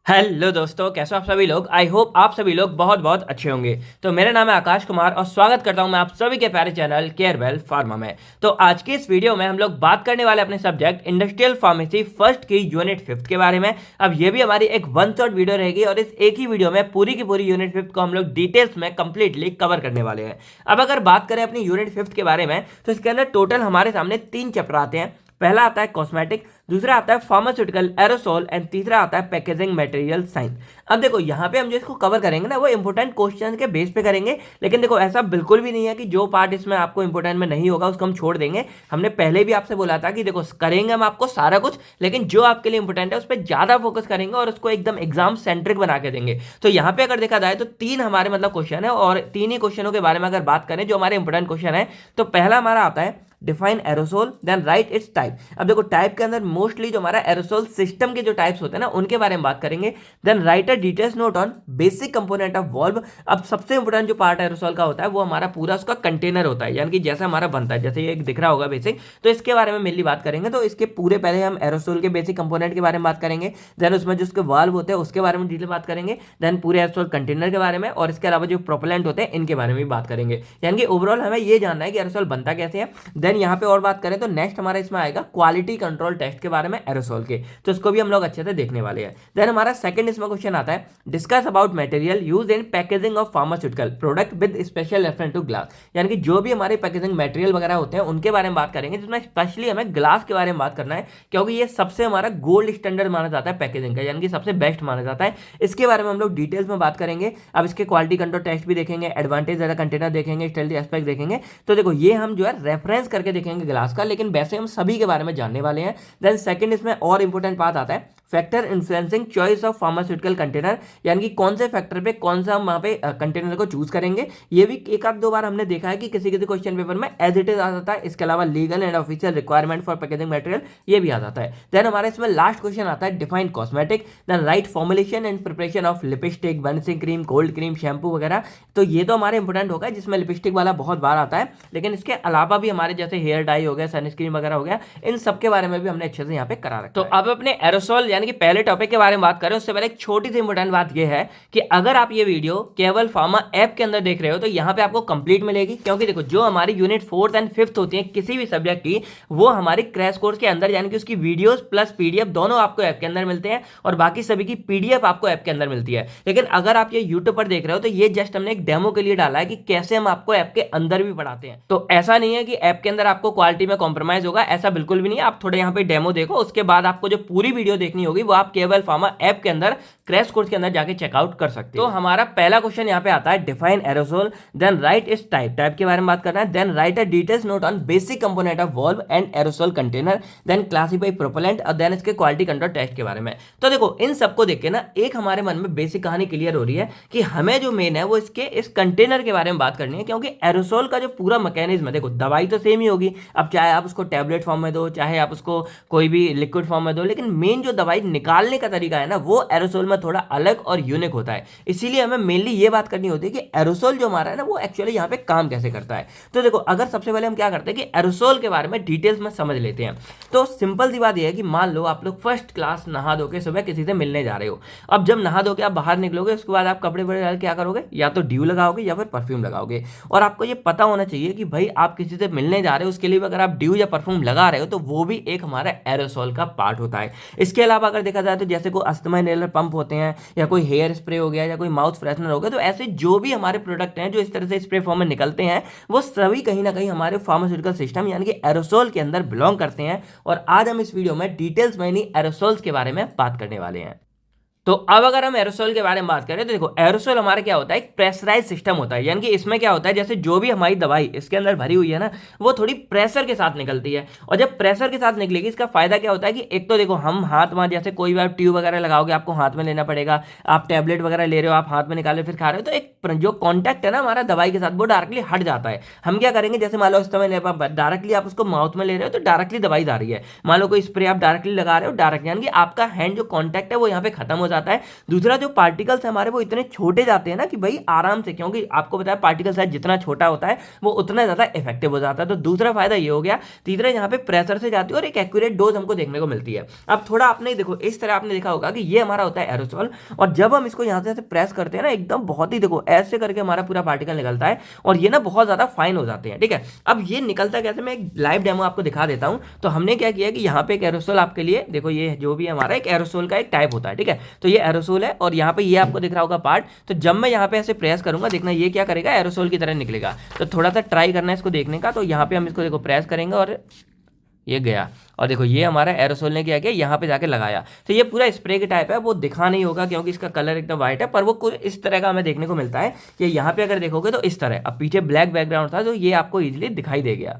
Hello दोस्तों, कैसे हो आप सभी लोग। आई होप आप सभी लोग बहुत बहुत अच्छे होंगे। तो मेरा नाम है आकाश कुमार और स्वागत करता हूं मैं आप सभी के प्यारे चैनल केयरवेल फार्मा में। तो आज की इस वीडियो में हम लोग बात करने वाले अपने सब्जेक्ट इंडस्ट्रियल फार्मेसी फर्स्ट की यूनिट 5 के बारे में। अब ये भी हमारी एक वन शॉट वीडियो रहेगी और इस एक ही वीडियो में पूरी की पूरी यूनिट 5 को हम लोग डिटेल्स में कंप्लीटली कवर करने वाले हैं। अब अगर बात करें अपनी यूनिट 5 के बारे में तो इसके अंदर टोटल हमारे सामने 3 चैप्टर आते हैं। पहला आता है कॉस्मेटिक, दूसरा आता है फार्मास्यूटिकल एरोसोल एंड तीसरा आता है पैकेजिंग मटेरियल साइंस। अब देखो यहाँ पे हम जो इसको कवर करेंगे ना वो इंपॉर्टेंट क्वेश्चन के बेस पे करेंगे, लेकिन देखो ऐसा बिल्कुल भी नहीं है कि जो पार्ट इसमें आपको इंपॉर्टेंट में नहीं होगा उसको हम छोड़ देंगे। हमने पहले भी आपसे बोला था कि देखो करेंगे हम आपको सारा कुछ, लेकिन जो आपके लिए इंपॉर्टेंट है उस पर ज्यादा फोकस करेंगे और उसको एकदम एग्जाम सेंट्रिक बना के देंगे। तो यहाँ पे अगर देखा जाए तो 3 हमारे मतलब क्वेश्चन है और 3 ही क्वेश्चनों के बारे में अगर बात करें जो हमारे इंपॉर्टेंट क्वेश्चन है, तो पहला हमारा आता है define aerosol then write its type. अब देखो टाइप के अंदर मोस्टली जो हमारा एरोसोल सिस्टम के जो टाइप्स होते हैं ना उनके बारे में बात करेंगे। Then write a details note on basic component of valve. अब सबसे इंपॉर्टेंट जो पार्ट एरोसोल का होता है वो हमारा पूरा उसका कंटेनर होता है, यानी कि जैसा हमारा बनता है, जैसे ये दिख रहा होगा बेसिक, तो इसके बारे में मेनली बात करेंगे। तो इसके पूरे पहले हम एरोसोल के बेसिक कंपोनेंट के बारे में बात करेंगे, देन उसमें जो उसके वाल्व होते हैं उसके बारे में डिटेल बात करेंगे, देन पूरे एरोसोल कंटेनर के बारे में, और इसके अलावा जो प्रोपेलेंट होते हैं इनके बारे में भी बात करेंगे। यानी कि ओवरऑल हमें ये जानना है कि एरोसोल बनता कैसे है। देन यहाँ पे और बात करें तो नेक्स्ट हमारा इसमें आएगा क्वालिटी कंट्रोल टेस्ट के बारे में एरोसोल के, तो इसको भी हम लोग अच्छे से देखने वाले हैं। देन हमारा सेकंड इसमें क्वेश्चन आता है discuss about material used in packaging of pharmaceutical product with special reference to glass. यानी कि जो भी हमारे पैकेजिंग मटेरियल वगैरह होते हैं उनके बारे में बात करेंगे, जिसमें स्पेशली हमें ग्लास के बारे में बात करना है, क्योंकि ये सबसे हमारा गोल्ड स्टैंडर्ड माना जाता है पैकेजिंग का, यानी कि सबसे बेस्ट माना जाता है। इसके बारे में हम लोग डिटेल्स में बात करेंगे। अब इसके क्वालिटी कंट्रोल टेस्ट भी देखेंगे, एडवांटेज ज्यादा कंटेनर देखेंगे, स्टेलिटी एस्पेक्ट देखेंगे। तो देखो ये हम जो है रेफरेंस करके देखेंगे ग्लास का, लेकिन वैसे हम सभी के बारे में जानने वाले हैं। देन सेकंड इसमें और इंपॉर्टेंट बात आता है factor influencing choice of pharmaceutical container, यानी कि कौन से फैक्टर पे कौन सा हम वहां पे कंटेनर को चूज करेंगे। ये भी एक आध दो बार हमने देखा है कि किसी किसी क्वेश्चन पेपर में एज इट इज आ जाता है। इसके अलावा legal and official requirement for packaging material ये भी आ जाता है। देन हमारे इसमें लास्ट क्वेश्चन आता है define cosmetic, then write formulation and preparation of lipstick, burnishing cream, cold cream, shampoo वगैरह। तो ये तो हमारे इंपॉर्टेंट होगा, जिसमें लिपस्टिक वाला बहुत बार आता है, लेकिन इसके अलावा भी हमारे जैसे हेयर डाई हो गया, सनस्क्रीन वगैरह हो गया, इन सब के बारे में भी हमने अच्छे से यहाँ पे करा रखा है। तो अब अपने एरोसोल यानी कि पहले टॉपिक के बारे में बात करें उससे पहले एक छोटी सी इंपॉर्टेंट बात यह है कि अगर आप ये वीडियो केवल फार्मा ऐप के अंदर देख रहे हो तो यहाँ पे आपको कंप्लीट मिलेगी, क्योंकि देखो जो हमारी यूनिट 4th एंड 5th होती है किसी भी सब्जेक्ट की, वो हमारी क्रैश कोर्स के अंदर, यानी कि उसकी वीडियोस प्लस पीडीएफ दोनों आपको ऐप के अंदर मिलते हैं, और बाकी सभी की पीडीएफ आपको ऐप के अंदर मिलती है। लेकिन अगर आप ये यूट्यूब पर देख रहे हो तो ये जस्ट हमने एक डेमो के लिए डाला है कि कैसे हम आपको ऐप के अंदर भी पढ़ाते हैं। तो ऐसा नहीं है कि ऐप के अंदर आपको क्वालिटी में कॉम्प्रोमाइज होगा, ऐसा बिल्कुल भी नहीं है। आप थोड़े यहाँ पे डेमो देखो, उसके बाद आपको जो पूरी वीडियो देखनी होगी वो आप केवल फार्मा ऐप के अंदर क्रैश कोर्स के अंदर जाके चेकआउट कर सकते हो। तो हमारा पहला क्वेश्चन यहाँ पे आता है define aerosol, then write its type, type के बारे में बात करना है। Then write a details note on basic component of valve and aerosol container, then classify propellant, और देन इसके क्वालिटी कंट्रोल टेस्ट के बारे में। तो देखो इन सबको देख के ना एक हमारे मन में बेसिक कहानी क्लियर हो रही है कि हमें जो मेन है वो इसके इस कंटेनर के बारे में बात करनी है, क्योंकि एरोसोल का जो पूरा मैकेनिज्म है, देखो दवाई तो सेम ही होगी, अब चाहे आप उसको टैबलेट फॉर्म में दो, चाहे आप उसको कोई भी लिक्विड फॉर्म में दो, लेकिन मेन जो दवाई निकालने का तरीका है ना वो एरोसोल में थोड़ा अलग और यूनिक होता है। इसीलिए हमें मेनली ये बात करनी होती है कि एरोसोल जो हमारा है ना वो एक्चुअली यहाँ पे काम कैसे करता है। तो देखो अगर सबसे पहले हम क्या करते हैं कि एरोसोल के बारे में डिटेल्स में समझ लेते हैं। तो सिंपल सी बात यह है कि मान लो आप लोग फर्स्ट क्लास नहा धो के सुबह किसी से मिलने जा रहे हो। अब जब नहा धो के आप बाहर निकलोगे उसके बाद आप कपड़े वपड़े डाल क्या करोगे, या तो ड्यू लगाओगे या फिर परफ्यूम लगाओगे। और आपको ये पता होना चाहिए कि भाई आप किसी से मिलने जा रहे हो, उसके लिए अगर आप ड्यू या परफ्यूम लगा रहे हो तो वो भी एक हमारा एरोसोल का पार्ट होता है। इसके अलावा अगर देखा जाए तो जैसे कोई अस्थमा इनहेलर पंप होते हैं, या कोई हेयर स्प्रे हो गया, या कोई माउथ फ्रेशनर हो गया, तो ऐसे जो भी हमारे प्रोडक्ट हैं जो इस तरह से स्प्रे फॉर्म में निकलते हैं वो सभी कहीं ना कहीं हमारे फार्मास्यूटिकल सिस्टम यानी कि एरोसोल के अंदर बिलोंग करते हैं। और आज हम इस वीडियो में डिटेल्स में इन्हीं एरोसोल्स के बारे में बात करने वाले हैं। तो अब अगर हम एरोसोल के बारे में बात करें तो देखो एरोसोल हमारा क्या होता है, एक प्रेशराइज सिस्टम होता है। यानी कि इसमें क्या होता है, जैसे जो भी हमारी दवाई इसके अंदर भरी हुई है ना वो थोड़ी प्रेशर के साथ निकलती है, और जब प्रेशर के साथ निकलेगी इसका फायदा क्या होता है कि एक तो देखो हम हाथ में जैसे कोई भी आप ट्यूब वगैरह लगाओगे आपको हाथ में लेना पड़ेगा, आप टैबलेट वगैरह ले रहे हो आप हाथ में निकाले फिर खा रहे हो, तो एक जो कॉन्टैक्ट है ना हमारा दवाई के साथ वो डायरेक्टली हट जाता है। हम क्या करेंगे, जैसे मान लो इस समय डायरेक्टली आप उसको माउथ में ले रहे हो तो डायरेक्टली दवाई जा रही है। मान लो कोई स्प्रे आप डायरेक्टली लगा रहे हो, डायरेक्ट यानी कि आपका हैंड जो कॉन्टैक्ट है वो यहाँ पे खत्म हो जाता है। दूसरा जो पार्टिकल्स हमारे वो इतने छोटे जाते हैं ना कि भाई आराम से, क्योंकि आपको पता है पार्टिकल साइज जितना छोटा होता है वो उतना ज्यादा इफेक्टिव हो जाता है। तो दूसरा फायदा ये हो गया। तीसरा यहाँ पे प्रेशर से जाती है और एक एक्यूरेट डोज हमको देखने को मिलती है। अब थोड़ा आपने देखो इस तरह आपने देखा होगा कि ये हमारा होता है एरोसोल, और जब हम इसको यहाँ से प्रेस करते हैं ना एकदम बहुत ही देखो ऐसे करके हमारा पूरा पार्टिकल निकलता है और ये ना बहुत ज्यादा फाइन हो जाते हैं। ठीक है, अब ये निकलता कैसे, मैं एक लाइव डेमो आपको दिखा देता हूं। तो हमने क्या किया कि यहाँ पे एक एरोसोल आपके लिए देखो, ये जो भी हमारा एक एरोसोल का एक टाइप होता है। ठीक है, तो ये एरोसोल है और यहाँ पे ये आपको दिख रहा होगा पार्ट। तो जब मैं यहाँ पे ऐसे प्रेस करूंगा, देखना ये क्या करेगा, एरोसोल की तरह निकलेगा। तो थोड़ा सा ट्राई करना है इसको देखने का। तो यहाँ पे हम इसको देखो प्रेस करेंगे और ये गया, और देखो ये हमारा एरोसोल ने क्या किया, यहाँ पे जाके लगाया। तो ये पूरा स्प्रे के टाइप है, वो दिखा नहीं होगा क्योंकि इसका कलर एकदम व्हाइट है, पर वो कुछ इस तरह का हमें देखने को मिलता है कि यहाँ पे अगर देखोगे तो इस तरह। अब पीछे ब्लैक बैकग्राउंड था तो ये आपको इजीली दिखाई दे गया।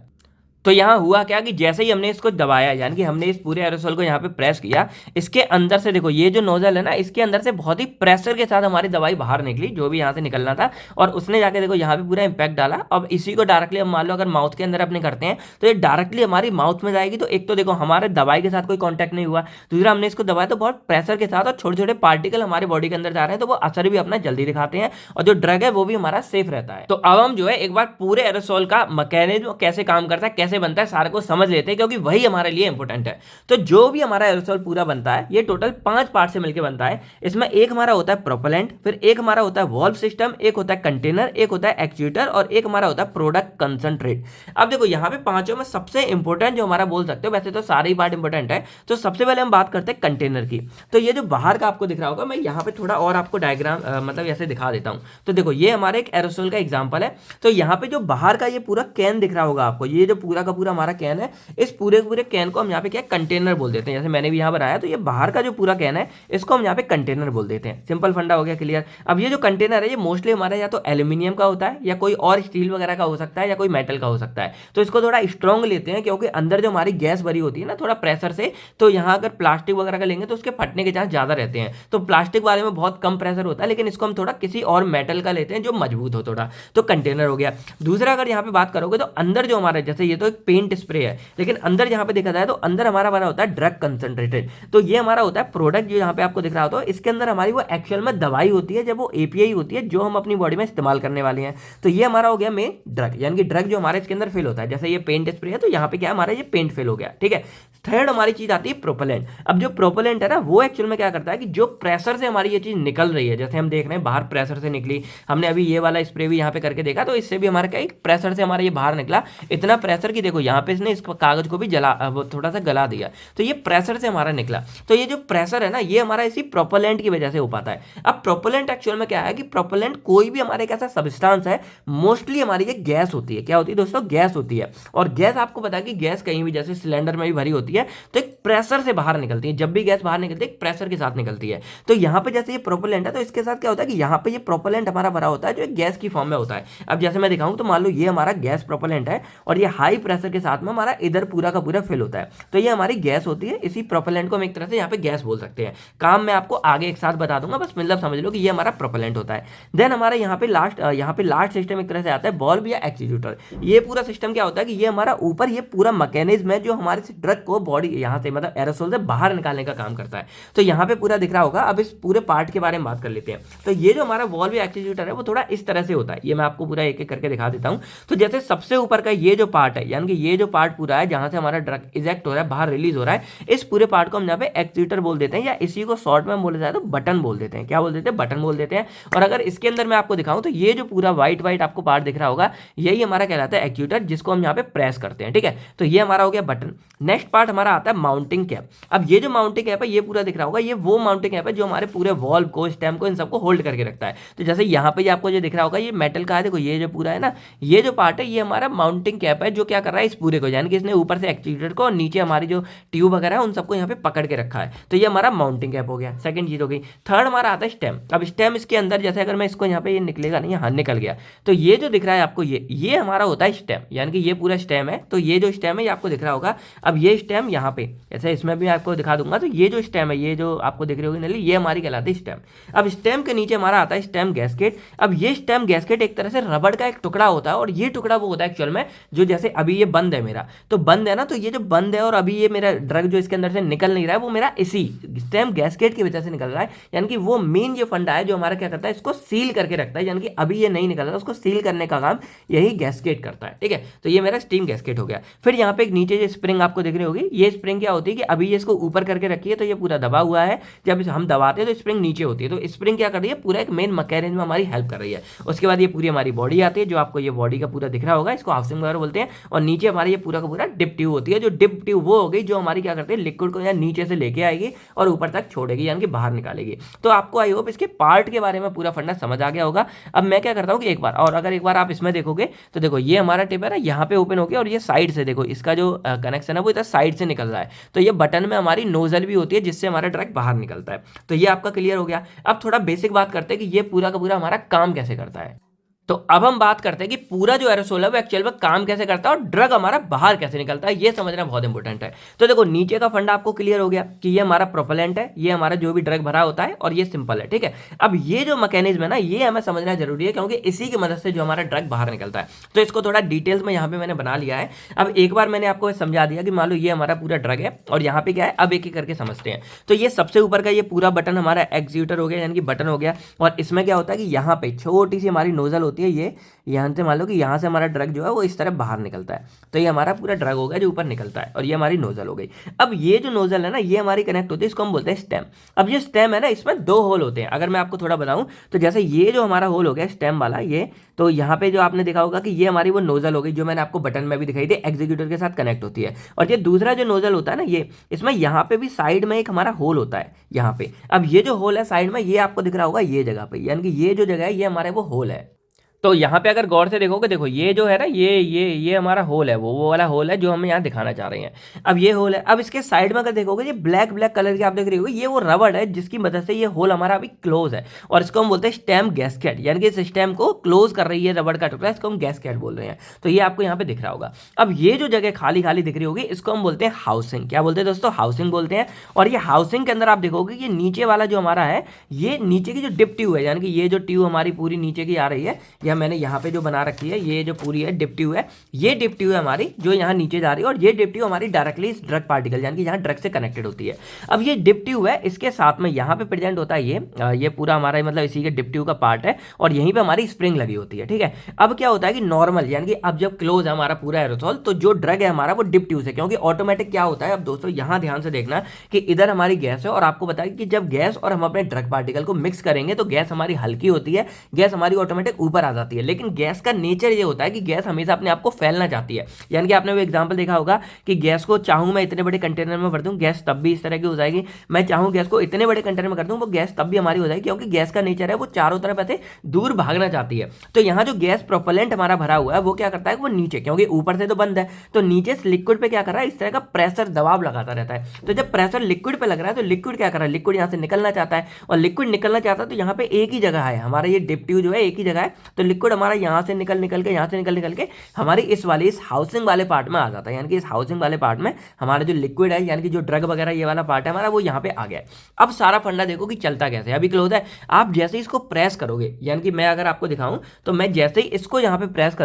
तो यहाँ हुआ क्या कि जैसे ही हमने इसको दबाया, यानी कि हमने इस पूरे एरोसोल को यहाँ पे प्रेस किया, इसके अंदर से देखो ये जो नोजल है ना, इसके अंदर से बहुत ही प्रेशर के साथ हमारी दवाई बाहर निकली, जो भी यहाँ से निकलना था, और उसने जाके देखो यहाँ पे पूरा इंपैक्ट डाला। अब इसी को डायरेक्टली हम मान लो अगर माउथ के अंदर अपने करते हैं तो ये डायरेक्टली हमारी माउथ में जाएगी। तो एक तो देखो हमारे दवाई के साथ कोई कॉन्टैक्ट नहीं हुआ, दूसरा हमने इसको दबाया तो बहुत प्रेशर के साथ, और छोटे छोटे पार्टिकल हमारे बॉडी के अंदर जा रहे हैं तो वो असर भी अपना जल्दी दिखाते हैं, और जो ड्रग है वो भी हमारा सेफ रहता है। तो अब हम जो है एक बार पूरे एरोसोल का मैकेनिज्म कैसे काम करता है, कैसे बनता है, सारे को समझ लेते हैं, क्योंकि वही हमारे लिए इंपॉर्टेंट है। तो जो भी हमारा एरोसोल पूरा बनता है ये टोटल 5 पार्ट से मिलकर बनता है। इसमें एक हमारा होता है प्रोपेलेंट, फिर एक हमारा होता है वॉल्व सिस्टम, एक होता है कंटेनर, एक होता है एक्चुएटर, और एक हमारा होता है प्रोडक्ट कंसंट्रेट। अब देखो यहाँ पे पांचों में सबसे इंपॉर्टेंट जो हमारा बोल सकते हो, वैसे तो सारे ही पार्ट इंपॉर्टेंट है, तो सबसे पहले हम बात करते हैं कंटेनर की। तो ये जो बाहर का आपको दिख रहा होगा, मैं यहाँ पे थोड़ा और आपको डायग्राम मतलब ऐसे दिखा देता हूँ। तो देखो ये हमारे एक एरोसोल का एग्जाम्पल है। तो यहाँ पे जो बाहर का ये पूरा कैन दिख रहा होगा आपको, ये जो पूरा का पूरा हमारा कैन है, इस पूरे कैन को हम यहाँ पे क्या कंटेनर बोल देते हैं। जैसे मैंने भी यहाँ बनाया, तो ये बाहर का जो पूरा कैन है इसको हम यहाँ पे कंटेनर बोल देते हैं। सिंपल फंडा हो गया, क्लियर। अब ये जो कंटेनर है ये मोस्टली हमारा या तो एल्यूमिनियम का होता है, या कोई और स्टील वगैरह का हो सकता है, या कोई मेटल का हो सकता है। तो इसको थोड़ा स्ट्रॉन्ग लेते हैं क्योंकि अंदर जो हमारी गैस भरी होती है ना थोड़ा प्रेशर से, तो यहाँ अगर प्लास्टिक वगैरह का लेंगे तो उसके फटने के चांस ज्यादा रहते हैं। तो प्लास्टिक वाले में बहुत कम प्रेशर होता है, लेकिन इसको हम थोड़ा किसी और मेटल का लेते हैं जो मजबूत हो थोड़ा। तो कंटेनर हो गया। दूसरा अगर यहाँ पे बात करोगे तो अंदर जो हमारा, जैसे ये तो एक पेंट स्प्रे है, लेकिन अंदर यहाँ पे देखा जाए तो अंदर हमारा बना होता है ड्रग कंसंट्रेटेड। तो ये हमारा होता है प्रोडक्ट जो यहाँ पे आपको दिख रहा होता है, इसके अंदर हमारी वो एक्चुअल में दवाई होती है, जब वो एपीआई होती है जो हम अपनी बॉडी में इस्तेमाल करने वाले हैं। तो ये हमारा हो गया मेन ड्रग, यानी कि ड्रग जो हमारे इसके अंदर फिल होता है। जैसे ये पेंट स्प्रे है तो यहाँ पे क्या हमारा ये पेंट फिल हो गया। ठीक है, थर्ड हमारी चीज आती है प्रोपेलेंट। अब जो प्रोपेलेंट है ना वो एक्चुअल में क्या करता है कि जो प्रेशर से हमारी ये चीज निकल रही है, जैसे हम देख रहे हैं बाहर प्रेशर से निकली, हमने अभी ये वाला स्प्रे भी यहाँ पे करके देखा, तो इससे भी हमारा क्या प्रेशर से हमारा ये बाहर निकला। इतना प्रेशर की देखो यहाँ पे इसने इस कागज को भी थोड़ा सा गला दिया, तो ये प्रेशर से हमारा निकला। तो ये जो प्रेशर है ना ये हमारा इसी प्रोपेलेंट की वजह से हो पाता है। अब प्रोपेलेंट एक्चुअल में क्या है कि प्रोपेलेंट कोई भी हमारे एक ऐसा सब्सटेंस है, मोस्टली हमारी ये गैस होती है। क्या होती है दोस्तों? गैस होती है। और गैस आपको पता है कि गैस कहीं भी जैसे सिलेंडर में भी भरी होती है तो एक प्रेशर से बाहर निकलती है। जब भी गैस बाहर निकलती है एक प्रेशर के साथ निकलती है। तो यहाँ पे जैसे ये प्रोपेलेंट है तो इसके साथ क्या होता है कि यहाँ पे ये प्रोपेलेंट हमारा भरा होता है जो एक गैस की फॉर्म में होता है। अब जैसे मैं दिखाऊं तो मान लो ये हमारा गैस प्रोपेलेंट है और ये हाई प्रेशर के साथ में हमारा इधर पूरा का पूरा फिल होता है। तो ये हमारी गैस होती है। इसी प्रोपेलेंट को हम एक तरह से यहाँ पे गैस बोल सकते हैं। काम मैं आपको आगे एक साथ बता दूंगा, बस मतलब समझ लो कि ये हमारा प्रोपेलेंट होता है। देन हमारा यहाँ पे लास्ट सिस्टम एक तरह से आता है बॉल्व या एक्चुएटर। ये पूरा सिस्टम क्या होता है कि ये हमारा ऊपर ये पूरा मैकेनिज्म है जो हमारे ड्रग को बॉडी यहाँ से मतलब एरोसोल से बाहर निकालने का काम करता है। तो यहाँ पे पूरा दिख रहा होगा। अब इस पूरे पार्ट के बारे में बात कर लेते हैं। तो ये जो हमारा वॉल्व या एक्चुएटर है वो थोड़ा इस तरह से होता है। ये मैं आपको पूरा एक एक करके दिखा देता हूँ। तो जैसे सबसे ऊपर का ये जो पार्ट है, यानी कि ये जो पार्ट पूरा है जहां से हमारा ड्रग इजेक्ट हो रहा है, बाहर रिलीज हो रहा है, इस पूरे पार्ट को हम यहाँ पे एक्चुएटर बोल देते हैं, या इसी को शॉर्ट में बोला जाए तो बटन बोल देते हैं। क्या बोल देते हैं? बटन बोल देते हैं। और अगर इसके अंदर मैं आपको दिखाऊं तो ये जो पूरा व्हाइट आपको पार्ट दिख रहा होगा यही हमारा कहलाता है एक्चुएटर, जिसको हम यहाँ पे प्रेस करते हैं। ठीक है, तो ये हमारा हो गया बटन। नेक्स्ट पार्ट हमारा आता है माउंटिंग कैप। अब ये जो माउंटिंग कैप है ये पूरा दिख रहा होगा, ये वो माउंटिंग कैप है जो हमारे पूरे वॉल्व को, स्टेम को, इन सबको होल्ड करके रखता है। तो जैसे यहाँ पे आपको जो दिख रहा होगा ये मेटल का है। देखो ये जो पूरा है ना, ये जो पार्ट है ये हमारा माउंटिंग कैप है जो क्या कर रहा है इस पूरे को, यानी कि इसने ऊपर से एक्चुएटर को और नीचे हमारी जो ट्यूब वगैरह है उन सबको यहाँ पे पकड़ के रखा है। तो ये हमारा माउंटिंग कैप हो गया, सेकंड चीज हो गई। थर्ड हमारा आता है स्टेम। अब स्टेम इसके अंदर जैसे अगर मैं इसको यहाँ पे ये निकलेगा नहीं, यहाँ निकल गया, तो ये जो दिख रहा है आपको ये हमारा होता है स्टेम, यानी कि ये पूरा स्टेम है। तो ये जो स्टेम है ये आपको दिख रहा होगा। अब ये स्टेम स्टेम यहाँ पे, जैसे इसमें भी आपको दिखा दूंगा, तो ये जो स्टेम है, ये जो आपको दिख रही होगी नली, ये हमारी कहलाती है स्टेम। अब स्टेम के नीचे हमारा आता है स्टेम गैस्केट। अब ये स्टेम गैस्केट एक तरह से रबड़ का एक टुकड़ा होता है, और ये टुकड़ा वो होता है एक्चुअल में, जो जैसे अभी ये बंद है मेरा, तो बंद है ना, तो ये जो बंद है और अभी ये मेरा ड्रग जो इसके अंदर से निकल नहीं रहा है, वो मेरा इसी स्टेम गैस्केट की वजह से निकल रहा है। यानी कि वो मेन जो फंडा है जो हमारा क्या करता है, इसको सील करके रखता है, यानी कि अभी ये नहीं निकल रहा, उसको सील करने का काम यही गैस्केट करता है। ठीक है, तो ये मेरा स्टीम गैस्केट हो गया। फिर यहाँ पे एक नीचे जो स्प्रिंग आपको दिख रही होगी, ये स्प्रिंग क्या होती है कि अभी ये इसको ऊपर करके रखिए तो ये पूरा दबा हुआ है, जब हम दबाते हैं तो स्प्रिंग नीचे होती है, तो स्प्रिंग क्या कर रही है, पूरा एक मेन मैकेनिज्म में हमारी हेल्प कर रही है। उसके बाद ये पूरी हमारी बॉडी आती है, जो आपको ये बॉडी का पूरा दिख रहा होगा, इसको हाउसिंग वगैरह बोलते हैं, और नीचे हमारी ये पूरा का पूरा डिप ट्यूब होती है, जो डिप ट्यूब वो होगी जो हमारी क्या करती है, लिक्विड को या नीचे से लेके आएगी और ऊपर तक छोड़ेगी, यानी कि बाहर निकालेगी। तो आपको आई होप इसके पार्ट के बारे में पूरा फंडा समझ आ गया होगा। अब मैं क्या करता हूँ कि एक बार और, अगर एक बार आप इसमें देखोगे तो देखो ये हमारा टिप है ना, यहाँ पे ओपन हो गया, और ये साइड से देखो इसका जो कनेक्शन है वो इधर साइड से निकल रहा है, तो ये बटन में हमारी नोजल भी होती है जिससे हमारा ड्रग बाहर निकलता है। तो ये आपका क्लियर हो गया। अब थोड़ा बेसिक बात करते हैं कि ये पूरा का पूरा हमारा काम कैसे करता है। तो अब हम बात करते हैं कि पूरा जो एरोसोल है वो एक्चुअल में काम कैसे करता है और ड्रग हमारा बाहर कैसे निकलता है, ये समझना बहुत इंपॉर्टेंट है। तो देखो नीचे का फंडा आपको क्लियर हो गया कि ये हमारा प्रोपेलेंट है, ये हमारा जो भी ड्रग भरा होता है, और ये सिंपल है। ठीक है, अब ये जो मैकेनिज्म है ना, ये हमें समझना जरूरी है, क्योंकि इसी की मदद से जो हमारा ड्रग बाहर निकलता है। तो इसको थोड़ा डिटेल्स में यहाँ पे मैंने बना लिया है। अब एक बार मैंने आपको समझा दिया कि मान लो ये हमारा पूरा ड्रग है, और यहाँ पे क्या है, अब एक एक करके समझते हैं। तो ये सबसे ऊपर का ये पूरा बटन हमारा एक्सिक्यूटर हो गया, यानी कि बटन हो गया, और इसमें क्या होता है कि यहाँ पे छोटी सी हमारी नोजल होती है, ये यहाँ से मान लो कि यहाँ से हमारा ड्रग जो है वो इस तरह बाहर निकलता है, तो ये हमारा पूरा ड्रग हो गया जो ऊपर निकलता है, और ये हमारी नोजल हो गई। अब ये जो नोजल है ना, ये हमारी कनेक्ट होती है, इसको हम बोलते हैं स्टेम। अब ये स्टेम है ना, इसमें दो होल होते हैं। अगर मैं आपको थोड़ा बताऊं तो जैसे ये जो हमारा होल हो गया स्टेम वाला, ये तो यहाँ पे जो आपने देखा होगा कि ये हमारी वो नोजल हो गई जो मैंने आपको बटन में भी दिखाई थी, एग्जीक्यूटर के साथ कनेक्ट होती है। और ये दूसरा जो नोजल होता है ना, ये इसमें यहाँ पे भी साइड में एक हमारा होल होता है यहाँ पे। अब ये जो होल है साइड में, ये आपको दिख रहा होगा ये जगह पे, यानी कि ये जो जगह है ये हमारे वो होल है। तो यहाँ पे अगर गौर से देखोगे, देखो ये जो है ना, ये हमारा होल है, वो वाला होल है जो हम यहाँ दिखाना चाह रहे हैं। अब ये होल है, अब इसके साइड में अगर देखोगे ये ब्लैक ब्लैक कलर की आप देख रही होगी, ये वो रबड़ है जिसकी मदद से ये होल हमारा अभी क्लोज है, और इसको हम बोलते हैं स्टेम गैस्केट, यानी कि इस स्टेम को क्लोज कर रही है रबड़ का टुकड़ा, इसको हम गैस्केट बोल रहे हैं। तो ये आपको यहाँ पे दिख रहा होगा। अब ये जो जगह खाली खाली दिख रही होगी, इसको हम बोलते हैं हाउसिंग। क्या बोलते हैं दोस्तों? हाउसिंग बोलते हैं। और ये हाउसिंग के अंदर आप देखोगे कि नीचे वाला जो हमारा है, ये नीचे की जो डिप ट्यूब है, यानी कि ये जो ट्यूब हमारी पूरी नीचे की आ रही है, या मैंने यहाँ पे जो बना रखी है, ये जो पूरी है डिप ट्यूब है, ये डिप ट्यूब है हमारी जो यहाँ नीचे जा रही है, और ये डिप ट्यूब हमारी डायरेक्टली इस ड्रग पार्टिकल यानी कि यहाँ ड्रग से कनेक्टेड होती है। अब ये डिप ट्यूब है, इसके साथ में यहाँ पे प्रेजेंट होता है ये पूरा हमारा मतलब इसी के डिप ट्यूब का पार्ट है, और यहीं पे हमारी स्प्रिंग लगी होती है। ठीक है, अब क्या होता है कि नॉर्मल यानी कि अब जब क्लोज है हमारा पूरा एरोसोल, तो जो ड्रग है हमारा वो डिप ट्यूब से, क्योंकि ऑटोमेटिक क्या होता है, अब दोस्तों यहाँ ध्यान से देखना कि इधर हमारी गैस है, और आपको बताया कि जब गैस और हम अपने ड्रग पार्टिकल को मिक्स करेंगे तो गैस हमारी हल्की होती है, गैस हमारी ऑटोमेटिक ऊपर आ जाती है। लेकिन गैस का नेचर ये होता है कि गैस हमेशा अपने आप को फैलना चाहती है, यानी कि आपने वो एग्जांपल देखा होगा कि गैस को चाहूं मैं इतने बड़े कंटेनर में भर दूं, गैस तब भी इस तरह की हो जाएगी। मैं चाहूं गैस को इतने बड़े कंटेनर में कर दूं, वो गैस तब भी हमारी हो जाएगी, क्योंकि गैस का नेचर है वो चारों तरफ ऐसे दूर भागना चाहती है। तो यहाँ जो गैस प्रोपेलेंट हमारा भरा हुआ है वो क्या करता है, वो नीचे, क्योंकि ऊपर से तो बंद है, तो नीचे से लिक्विड पे क्या कर रहा है, इस तरह का प्रेशर दबाव लगाता रहता है। तो जब प्रेशर लिक्विड पे लग रहा है, तो लिक्विड क्या कर रहा है, लिक्विड यहाँ से निकलना चाहता है, और लिक्विड निकलना चाहता है तो यहाँ पे एक ही जगह है हमारा, ये डिप ट्यूब जो है एक ही जगह है, तो लिक्विड हमारा यहाँ से निकल के यहाँ से निकल के हमारी इस हाउसिंग वाले पार्ट में आ जाता है। यानी कि इस हाउसिंग वाले पार्ट में हमारा जो लिक्विड है, यानी कि जो ड्रग वगैरह ये वाला पार्ट है हमारा, वो यहाँ पे आ गया है। अब सारा फंडा देखो कि चलता कैसे है। अभी क्लोज है, आप जैसे ही इसको प्रेस करोगे, यानी कि मैं अगर आपको दिखाऊं तो मैं जैसे ही इसको यहाँ पे प्रेस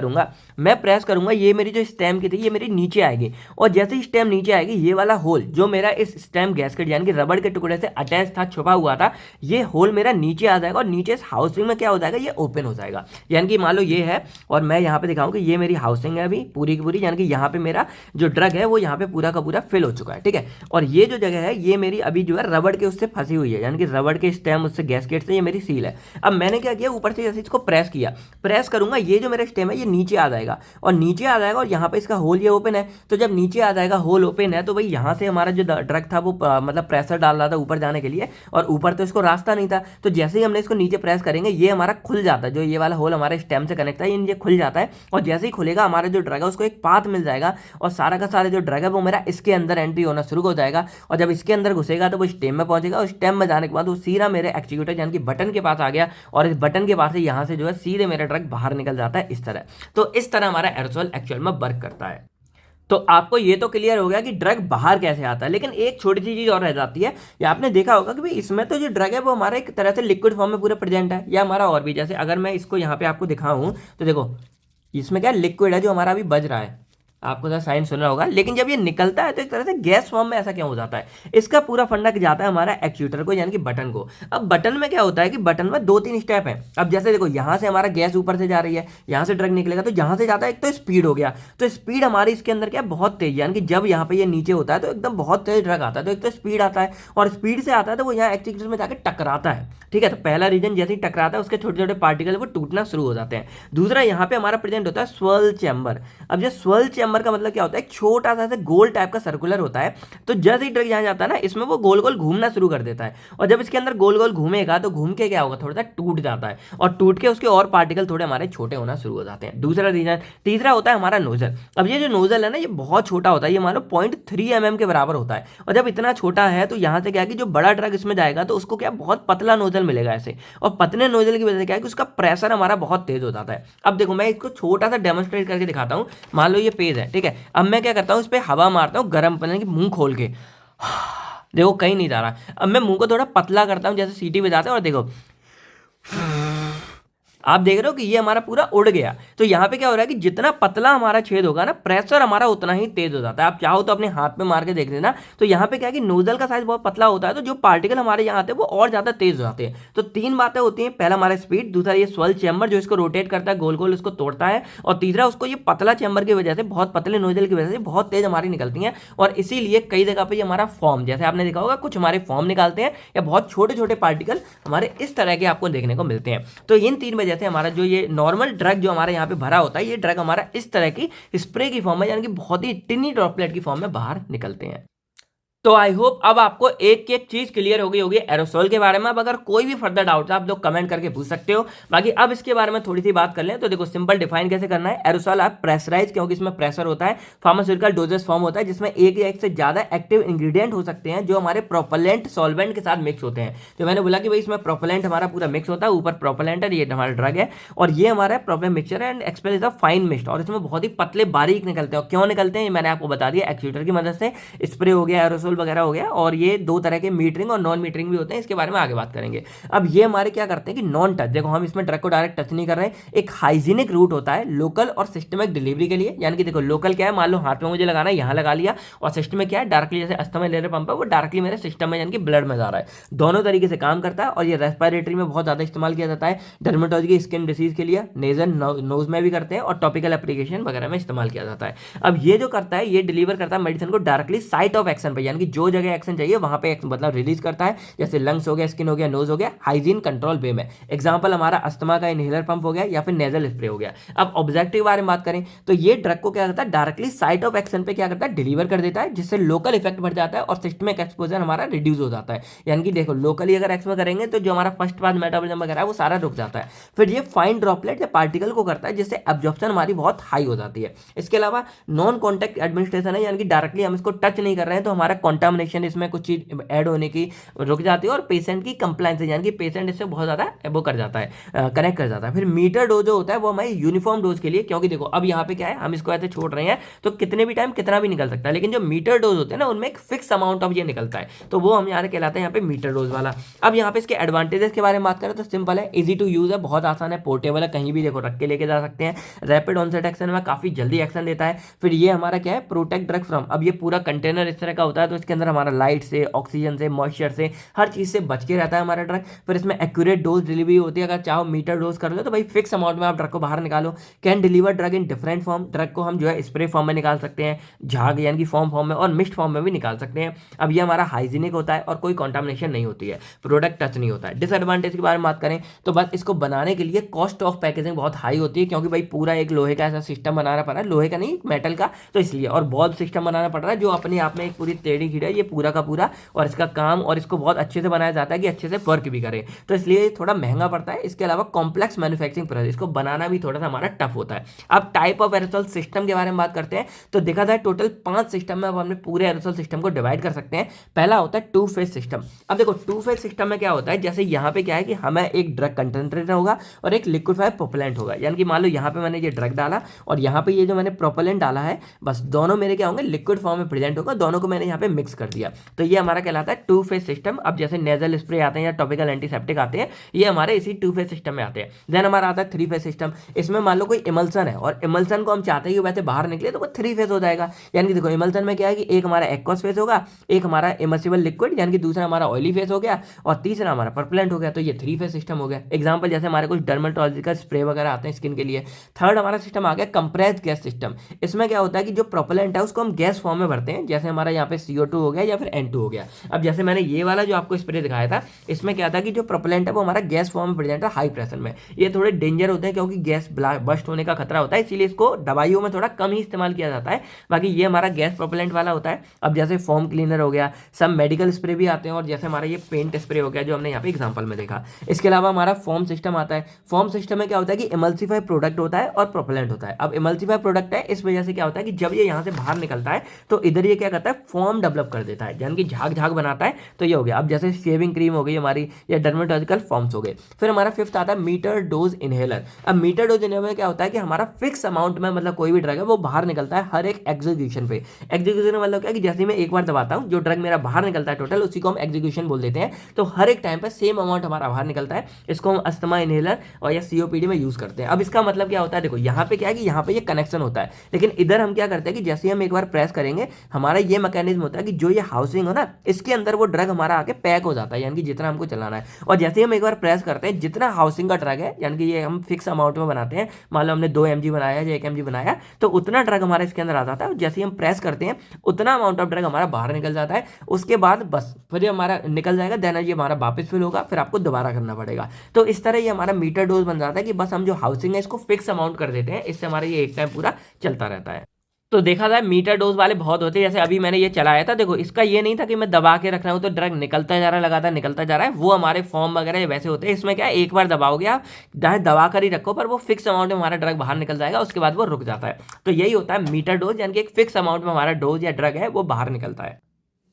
करूंगा, ये मेरी जो स्टेम की थी ये मेरी नीचे आएगी, और जैसे ही स्टेम नीचे आएगी, ये वाला होल जो मेरा इस स्टेम गैस्केट यानी कि रबड़ के टुकड़े से अटैच था, छुपा हुआ था, ये होल मेरा नीचे आ जाएगा, और नीचे इस हाउसिंग में क्या हो जाएगा, ये ओपन हो जाएगा। यानी कि मान लो ये है, और मैं यहाँ पे दिखाऊं कि ये मेरी हाउसिंग है अभी पूरी की पूरी, यानी कि यहाँ पे मेरा जो ड्रग है वो यहाँ पे पूरा का पूरा फिल हो चुका है। ठीक है, और ये जो जगह है ये मेरी अभी जो है रबड़ के उससे फंसी हुई है, यानी कि रबड़ के स्टेम उससे गैस्केट से ये मेरी सील है। अब मैंने क्या किया, ऊपर से जैसे इसको प्रेस करूंगा, ये जो मेरा स्टेम है ये नीचे आ जाएगा, और यहाँ पे इसका होल ये ओपन है। तो जब नीचे आ जाएगा, होल ओपन है, तो भाई यहाँ से हमारा जो ड्रग था वो मतलब प्रेशर डाल रहा था ऊपर जाने के लिए, और ऊपर तो इसको रास्ता नहीं था, तो जैसे ही हमने इसको नीचे प्रेस करेंगे, ये हमारा खुल जाता है, जो ये वाला होल हमारे स्टेम से कनेक्ट है ये खुल जाता है, और जैसे ही खुलेगा हमारा जो ड्रग है उसको एक पाथ मिल जाएगा, और सारा का सारा जो ड्रग है वो मेरा इसके अंदर एंट्री होना शुरू हो जाएगा, और जब इसके अंदर घुसेगा तो वो स्टेम में पहुंचेगा, और स्टेम में जाने के बाद वो सीधा मेरे एक्टिवेटर यानी कि बटन के पास आ गया, और इस बटन के पास से यहाँ से जो है सीधे मेरा ड्रग बाहर निकल जाता है इस तरह। तो इस तरह हमारा एरोसोल एक्चुअल में वर्क करता है। तो आपको ये तो क्लियर हो गया कि ड्रग बाहर कैसे आता है, लेकिन एक छोटी सी चीज और रह जाती है। ये आपने देखा होगा कि भाई इसमें तो जो ड्रग है वो हमारा एक तरह से लिक्विड फॉर्म में पूरा प्रेजेंट है, या हमारा और भी, जैसे अगर मैं इसको यहाँ पे आपको दिखाऊं तो देखो इसमें क्या लिक्विड है जो हमारा अभी बज रहा है, आपको तो साइंस सुना होगा, लेकिन जब ये निकलता है तो एक तरह से गैस फॉर्म में ऐसा क्यों हो जाता है? इसका पूरा फंडा जाता है हमारा एक्चुएटर को, यानी कि बटन को। अब बटन में क्या होता है कि बटन में 2-3 स्टेप है। अब जैसे देखो यहाँ से हमारा गैस ऊपर से जा रही है, यहाँ से ड्रग निकलेगा तो यहाँ से जाता है, एक तो स्पीड हो गया, तो स्पीड हमारी इसके अंदर क्या बहुत तेज, यानी कि जब यहाँ पे ये नीचे होता है तो एकदम बहुत तेज ड्रग आता है, तो एक तो स्पीड आता है, और स्पीड से आता है तो वो यहाँ एक्चुएटर में जाकर टकराता है। ठीक है, तो पहला रीजन जैसे ही टकराता है उसके छोटे छोटे पार्टिकल वो टूटना शुरू हो जाते हैं। दूसरा यहाँ पे हमारा प्रेजेंट होता है स्वर्ल चैम्बर। अब ये स्वर्ल चैम्बर का मतलब क्या होता है, छोटा सा गोल टाइप का सर्कुलर होता है, तो जैसे ही ड्रग यहाँ जाता है ना इसमें वो गोल गोल घूमना शुरू कर देता है, और जब इसके अंदर गोल गोल घूमेगा तो घूम के क्या होगा, थोड़ा सा टूट जाता है, और टूट के उसके और पार्टिकल थोड़े हमारे छोटे होना शुरू हो जाते हैं। दूसरा रीजन। तीसरा होता है हमारा नोजल। अब ये जो नोजल है ना ये बहुत छोटा होता है, ये मान लो 0.3 mm के बराबर होता है, और जब इतना छोटा है तो यहाँ से क्या है कि जो बड़ा ड्रग इसमें जाएगा तो उसको क्या बहुत पतला नोजल मिलेगा ऐसे, और पतले नोजल की वजह से क्या है कि उसका प्रेशर हमारा बहुत तेज हो जाता है। अब देखो मैं इसको छोटा सा डेमोन्स्ट्रेट करके दिखाता हूँ। मान लो ये पेज है, ठीक है, अब मैं क्या करता हूँ इस पर हवा मारता हूँ गर्म पानी की, मुंह खोल के, देखो कहीं नहीं जा रहा। अब मैं मुंह को थोड़ा पतला करता हूँ जैसे सीटी बजाते हैं, और देखो आप देख रहे हो कि ये हमारा पूरा उड़ गया। तो यहाँ पे क्या हो रहा है कि जितना पतला हमारा छेद होगा ना प्रेशर हमारा उतना ही तेज हो जाता है। आप चाहो तो अपने हाथ में मार के देख लेना। तो यहाँ पे क्या है कि नोजल का साइज बहुत पतला होता है, तो जो पार्टिकल हमारे यहाँ आते हैं वो और ज्यादा तेज हो जाते हैं। तो 3 बातें होती हैं, पहला हमारा स्पीड, दूसरा ये स्वर्ल चैम्बर जो इसको रोटेट करता है गोल गोल उसको तोड़ता है, और तीसरा उसको ये पतला चैम्बर की वजह से, बहुत पतले नोजल की वजह से बहुत तेज हमारी निकलती है, और इसीलिए कई जगह पे ये हमारा फॉर्म, जैसे आपने देखा होगा कुछ हमारे फॉर्म निकालते हैं, या बहुत छोटे छोटे पार्टिकल हमारे इस तरह के आपको देखने को मिलते हैं। तो इन 3 वजह से हमारा जो ये नॉर्मल ड्रग जो हमारे यहाँ पे भरा होता है, ये ड्रग हमारा इस तरह की स्प्रे की फॉर्म में, यानी कि बहुत ही टिनी ड्रॉपलेट की फॉर्म में बाहर निकलते हैं। तो आई होप अब आपको एक एक चीज क्लियर हो गई होगी एरोसोल के बारे में। अब अगर कोई भी फर्दर डाउट है आप लोग कमेंट करके पूछ सकते हो। बाकी अब इसके बारे में थोड़ी सी बात कर लें तो देखो सिंपल डिफाइन कैसे करना है। एरोसोल आप प्रेशराइज, क्योंकि इसमें प्रेशर होता है, फार्मास्यूटिकल डोजेस फॉर्म होता है जिसमें एक या एक से ज्यादा एक्टिव इंग्रेडिएंट हो सकते हैं जो हमारे प्रोपेलेंट सॉल्वेंट के साथ मिक्स होते हैं। तो मैंने बोला कि भाई इसमें प्रोपेलेंट हमारा पूरा मिक्स होता है, ऊपर प्रोपेलेंट है, ये हमारा ड्रग है, और ये हमारा प्रोपेलेंट मिक्सचर है, and expel is a fine mist, और इसमें बहुत ही पतले बारीक निकलते हैं। और क्यों निकलते हैं ये मैंने आपको बता दिया, एक्चुएटर की मदद से, स्प्रे हो गया, एरोसोल वगैरह हो गया, और ये 2 तरह के मीटरिंग और नॉन मीटरिंग भी होते हैं, इसके बारे में आगे बात करेंगे। अब ये हमारे क्या करते हैं कि नॉन टच, देखो हम इसमें ड्रग को डायरेक्ट टच नहीं कर रहे हैं, एक हाइजीनिक रूट होता है लोकल और सिस्टमिक डिलीवरी के लिए। यानी कि देखो लोकल क्या है, मान लो हाथ में मुझे लगाना है, यहाँ लगा लिया, और सिस्टमिक क्या है, डायरेक्टली जैसे अस्थमा ले रहे पंप है वो डायरेक्टली मेरे सिस्टम में यानी कि ब्लड में जा रहा है। दोनों तरीके से काम करता है, और ये रेस्पिरेटरी में बहुत ज्यादा इस्तेमाल किया जाता है, डर्मेटोलॉजी स्किन डिसीज के लिए, नेजल नोज में भी करते हैं, और टॉपिकल एप्लीकेशन वगैरह में इस्तेमाल किया जाता है। अब ये जो करता है ये डिलीवर करता है मेडिसिन को डायरेक्टली साइट ऑफ एक्शन पे, यानी कि जो जगह एक्शन चाहिए वहां पे मतलब रिलीज करता है, जैसे लंग्स हो गया, स्किन हो गया, नोज हो गया, हाइजीन कंट्रोल वे में। एग्जांपल हमारा अस्थमा का इनहेलर पंप हो गया, या फिर नेजल स्प्रे हो गया। अब ऑब्जेक्टिव बारे में बात करें तो ये ड्रग को क्या करता है, डायरेक्टली साइट ऑफ एक्शन पे क्या करता है, डिलीवर कर देता है, जिससे लोकल इफेक्ट बढ़ जाता है और सिस्टमिक एक्सपोजर हमारा रिड्यूस हो जाता है। यानी कि देखो लोकली अगर एक्सपो करेंगे तो जो हमारा फर्स्ट पास मेटाबॉलिज्म वगैरह है वो सारा रुक जाता है। फिर ये फाइन ड्रॉपलेट या पार्टिकल को करता है, जिससे एब्जॉर्प्शन हमारी बहुत हाई हो जाती है। इसके अलावा नॉन कॉन्टैक्ट एडमिनिस्ट्रेशन है, यानी कि डायरेक्टली हम इसको टच नहीं कर रहे हैं तो हमारा कॉन्टामिनेशन इसमें कुछ चीज ऐड होने की रुक जाती है, और पेशेंट की कंप्लायंस यानी कि पेशेंट इससे बहुत ज्यादा वो कर जाता है, कनेक्ट कर जाता है। फिर मीटर डोज जो होता है वो हमारी यूनिफॉर्म डोज के लिए, क्योंकि देखो अब यहाँ पे क्या है, हम इसको ऐसे छोड़ रहे हैं तो कितने भी टाइम कितना भी निकल सकता है, लेकिन जो मीटर डोज होते हैं ना उनमें एक फिक्स अमाउंट ऑफ ये निकलता है, तो वो हम यहाँ कहलाते हैं यहाँ पे मीटर डोज वाला। अब यहाँ पे इसके एडवांटेजेस के बारे में बात करें तो सिंपल है, इजी टू यूज है, बहुत आसान है, पोर्टेबल है, कहीं भी देखो रख के लेके जा सकते हैं, रैपिड ऑनसेट एक्शन में काफी जल्दी एक्शन देता है। फिर ये हमारा क्या है, प्रोटेक्ट ड्रग फ्रॉम, अब ये पूरा कंटेनर इस तरह का होता है तो इसके अंदर हमारा लाइट से, ऑक्सीजन से, मॉइस्चर से, हर चीज से बच के रहता है हमारा ड्रग। फिर इसमें एक्यूरेट डोज डिलीवरी होती है, अगर चाहो मीटर डोज कर लो तो भाई फिक्स अमाउंट में आप ड्रग को बाहर निकालो। Can deliver drug in different form, drug को हम जो है स्प्रे फॉर्म में निकाल सकते हैं, झाग यानी कि फॉर्म में, और मिस्ट फॉर्म में भी निकाल सकते हैं। अब ये हमारा हाइजीनिक होता है और कोई कॉन्टामिनेशन नहीं होती है, प्रोडक्ट टच नहीं होता है। डिसएडवांटेज के बारे में बात करें तो बस इसको बनाने के लिए कॉस्ट ऑफ पैकेजिंग बहुत हाई होती है, क्योंकि भाई पूरा एक लोहे का ऐसा सिस्टम बनाना पड़ रहा है, लोहे का नहीं मेटल का, तो इसलिए, और बॉल्ब सिस्टम बनाना पड़ रहा है जो अपने आप में एक पूरी यूनिक हीट है ये पूरा का पूरा, और इसका काम और इसको बहुत अच्छे से बनाया जाता है कि अच्छे से वर्क भी करे, तो इसलिए थोड़ा महंगा पड़ता है। इसके अलावा कॉम्प्लेक्स मैन्युफैक्चरिंग प्रोसेस, इसको बनाना भी थोड़ा सा हमारा टफ होता है। अब टाइप ऑफ एरोसोल सिस्टम के बारे में बात करते हैं, तो देखा जाए टोटल 5 सिस्टम में अब हमने पूरे एरोसोल सिस्टम को डिवाइड कर सकते हैं। पहला होता है टू फेज सिस्टम। अब देखो टू फेज सिस्टम में क्या होता है, जैसे यहाँ पे क्या है कि हमें एक ड्रग कंसंट्रेटर होगा और एक लिक्विफाइड प्रोपेलेंट होगा, यानी कि मान लो यहाँ पे मैंने ये ड्रग डाला और यहाँ पे ये जो मैंने प्रोपेलेंट डाला है, बस दोनों मेरे क्या होंगे, लिक्विड फॉर्म में प्रेजेंट होगा, दोनों को मैंने यहाँ पे मिक्स कर दिया, तो ये हमारा कहलाता है टू फेज सिस्टम। अब जैसे नेजल स्प्रे आते हैं या टॉपिकल एंटीसेप्टिक आते हैं, ये हमारे इसी टू फेज सिस्टम में आते हैं। देन हमारा आता है थ्री फेज सिस्टम। इसमें मान लो कोई इमल्सन है और इमल्सन को हम चाहते हैं कि वैसे बाहर निकले, तो वो थ्री फेज हो जाएगा। यानी कि देखो इमल्सन में क्या है कि एक हमारा एक्वस फेज होगा, एक हमारा इमर्सिबल लिक्विड यानी कि दूसरा हमारा ऑयली फेज हो गया, और तीसरा हमारा परप्लेंट हो गया, तो ये थ्री फेज सिस्टम हो गया। एग्जांपल जैसे हमारे कुछ डर्मेटोलॉजिकल स्प्रे वगैरह आते हैं स्किन के लिए। थर्ड हमारा सिस्टम आ गया कंप्रेस्ड गैस सिस्टम। इसमें क्या होता है कि जो प्रोपेलेंट है उसको हम गैस फॉर्म में भरते हैं, जैसे हमारा यहाँ पे CO2 हो गया या फिर N2 हो गया। अब जैसे मैंने ये वाला जो आपको स्प्रे दिखाया था, इसमें क्या था कि जो प्रोपेलेंट है वो हमारा गैस फॉर्म में प्रेजेंट है हाई प्रेशर में। ये थोड़े डेंजर होते हैं क्योंकि गैस बस्ट होने का खतरा होता है, इसीलिए इसको दवाइयों में थोड़ा कम ही इस्तेमाल किया जाता है। बाकी ये हमारा गैस प्रोपेलेंट वाला होता है। अब जैसे फॉर्म क्लीनर हो गया, सब मेडिकल स्प्रे भी आते हैं, और जैसे हमारा ये पेंट स्प्रे हो गया जो हमने यहाँ पे एग्जांपल में देखा। इसके अलावा हमारा फॉर्म सिस्टम आता है। फॉर्म सिस्टम में क्या होता है कि इमल्सिफाई प्रोडक्ट होता है और प्रोपेलेंट होता है। अब इमल्सिफाई प्रोडक्ट है, इस वजह से क्या होता है कि जब ये यहाँ से बाहर निकलता है तो इधर ये क्या करता है, फॉर्म डेवलप कर देता है, यानी कि झाग झाग बनाता है, तो ये हो गया। अब जैसे शेविंग क्रीम हो गई हमारी या डर्मेटोलॉजिकल फॉर्म्स हो गए। फिर हमारा फिफ्थ आता है मीटर डोज इनहेलर। अब मीटर डोज इनहेलर में क्या होता है कि हमारा फिक्स अमाउंट में, मतलब कोई भी ड्रग है वो बाहर निकलता है हर एक एग्जीक्यूशन पे। एग्जीक्यूशन मतलब क्या है कि जैसे मैं एक बार दबाता हूँ, जो ड्रग मेरा बाहर निकलता है टोटल, उसी को हम एग्जीक्यूशन बोल देते हैं। तो हर एक टाइम पर सेम अमाउंट हमारा बाहर निकलता है, इसको हम अस्थमा इनहेलर और या COPD में यूज करते हैं। अब इसका मतलब क्या होता है, देखो यहाँ पे क्या है कि यहाँ पे ये कनेक्शन होता है, लेकिन इधर हम क्या करते हैं कि जैसे हम एक बार प्रेस करेंगे, हमारा ये मैकेनिज्म होता है कि जो ये हाउसिंग हो ना, इसके अंदर वो ड्रग हमारा आके पैक हो जाता है, यानी कि जितना हमको चलाना है। और जैसे हम एक बार प्रेस करते हैं, जितना हाउसिंग का ड्रग है, यानी कि ये हम फिक्स अमाउंट में बनाते हैं, मान लो हमने 2 mg बनाया या 1 mg बनाया, तो उतना ड्रग हमारे इसके अंदर आ जाता है। जैसे हम प्रेस करते हैं उतना अमाउंट ऑफ ड्रग हमारा बाहर निकल जाता है। उसके बाद बस फिर ये हमारा निकल जाएगा, देन ये हमारा वापस फिल होगा, फिर आपको दोबारा करना पड़ेगा। तो इस तरह ये हमारा मीटर डोज बन जाता है कि बस हम जो हाउसिंग है इसको फिक्स अमाउंट कर देते हैं, इससे हमारा ये एक टाइम पूरा चलता रहता है। तो देखा जाए मीटर डोज वाले बहुत होते हैं, जैसे अभी मैंने ये चलाया था, देखो इसका ये नहीं था कि मैं दबा के रख रहा हूँ तो ड्रग निकलता जा रहा है, लगातार निकलता जा रहा है। वो हमारे फॉर्म वगैरह वैसे होते हैं। इसमें क्या है, एक बार दबाओगे आप, चाहे दबा कर ही रखो, पर वो फिक्स अमाउंट में हमारा ड्रग बाहर निकल जाएगा, उसके बाद वो रुक जाता है। तो यही होता है मीटर डोज, यानी कि एक फिक्स अमाउंट में हमारा डोज या ड्रग है वो बाहर निकलता है।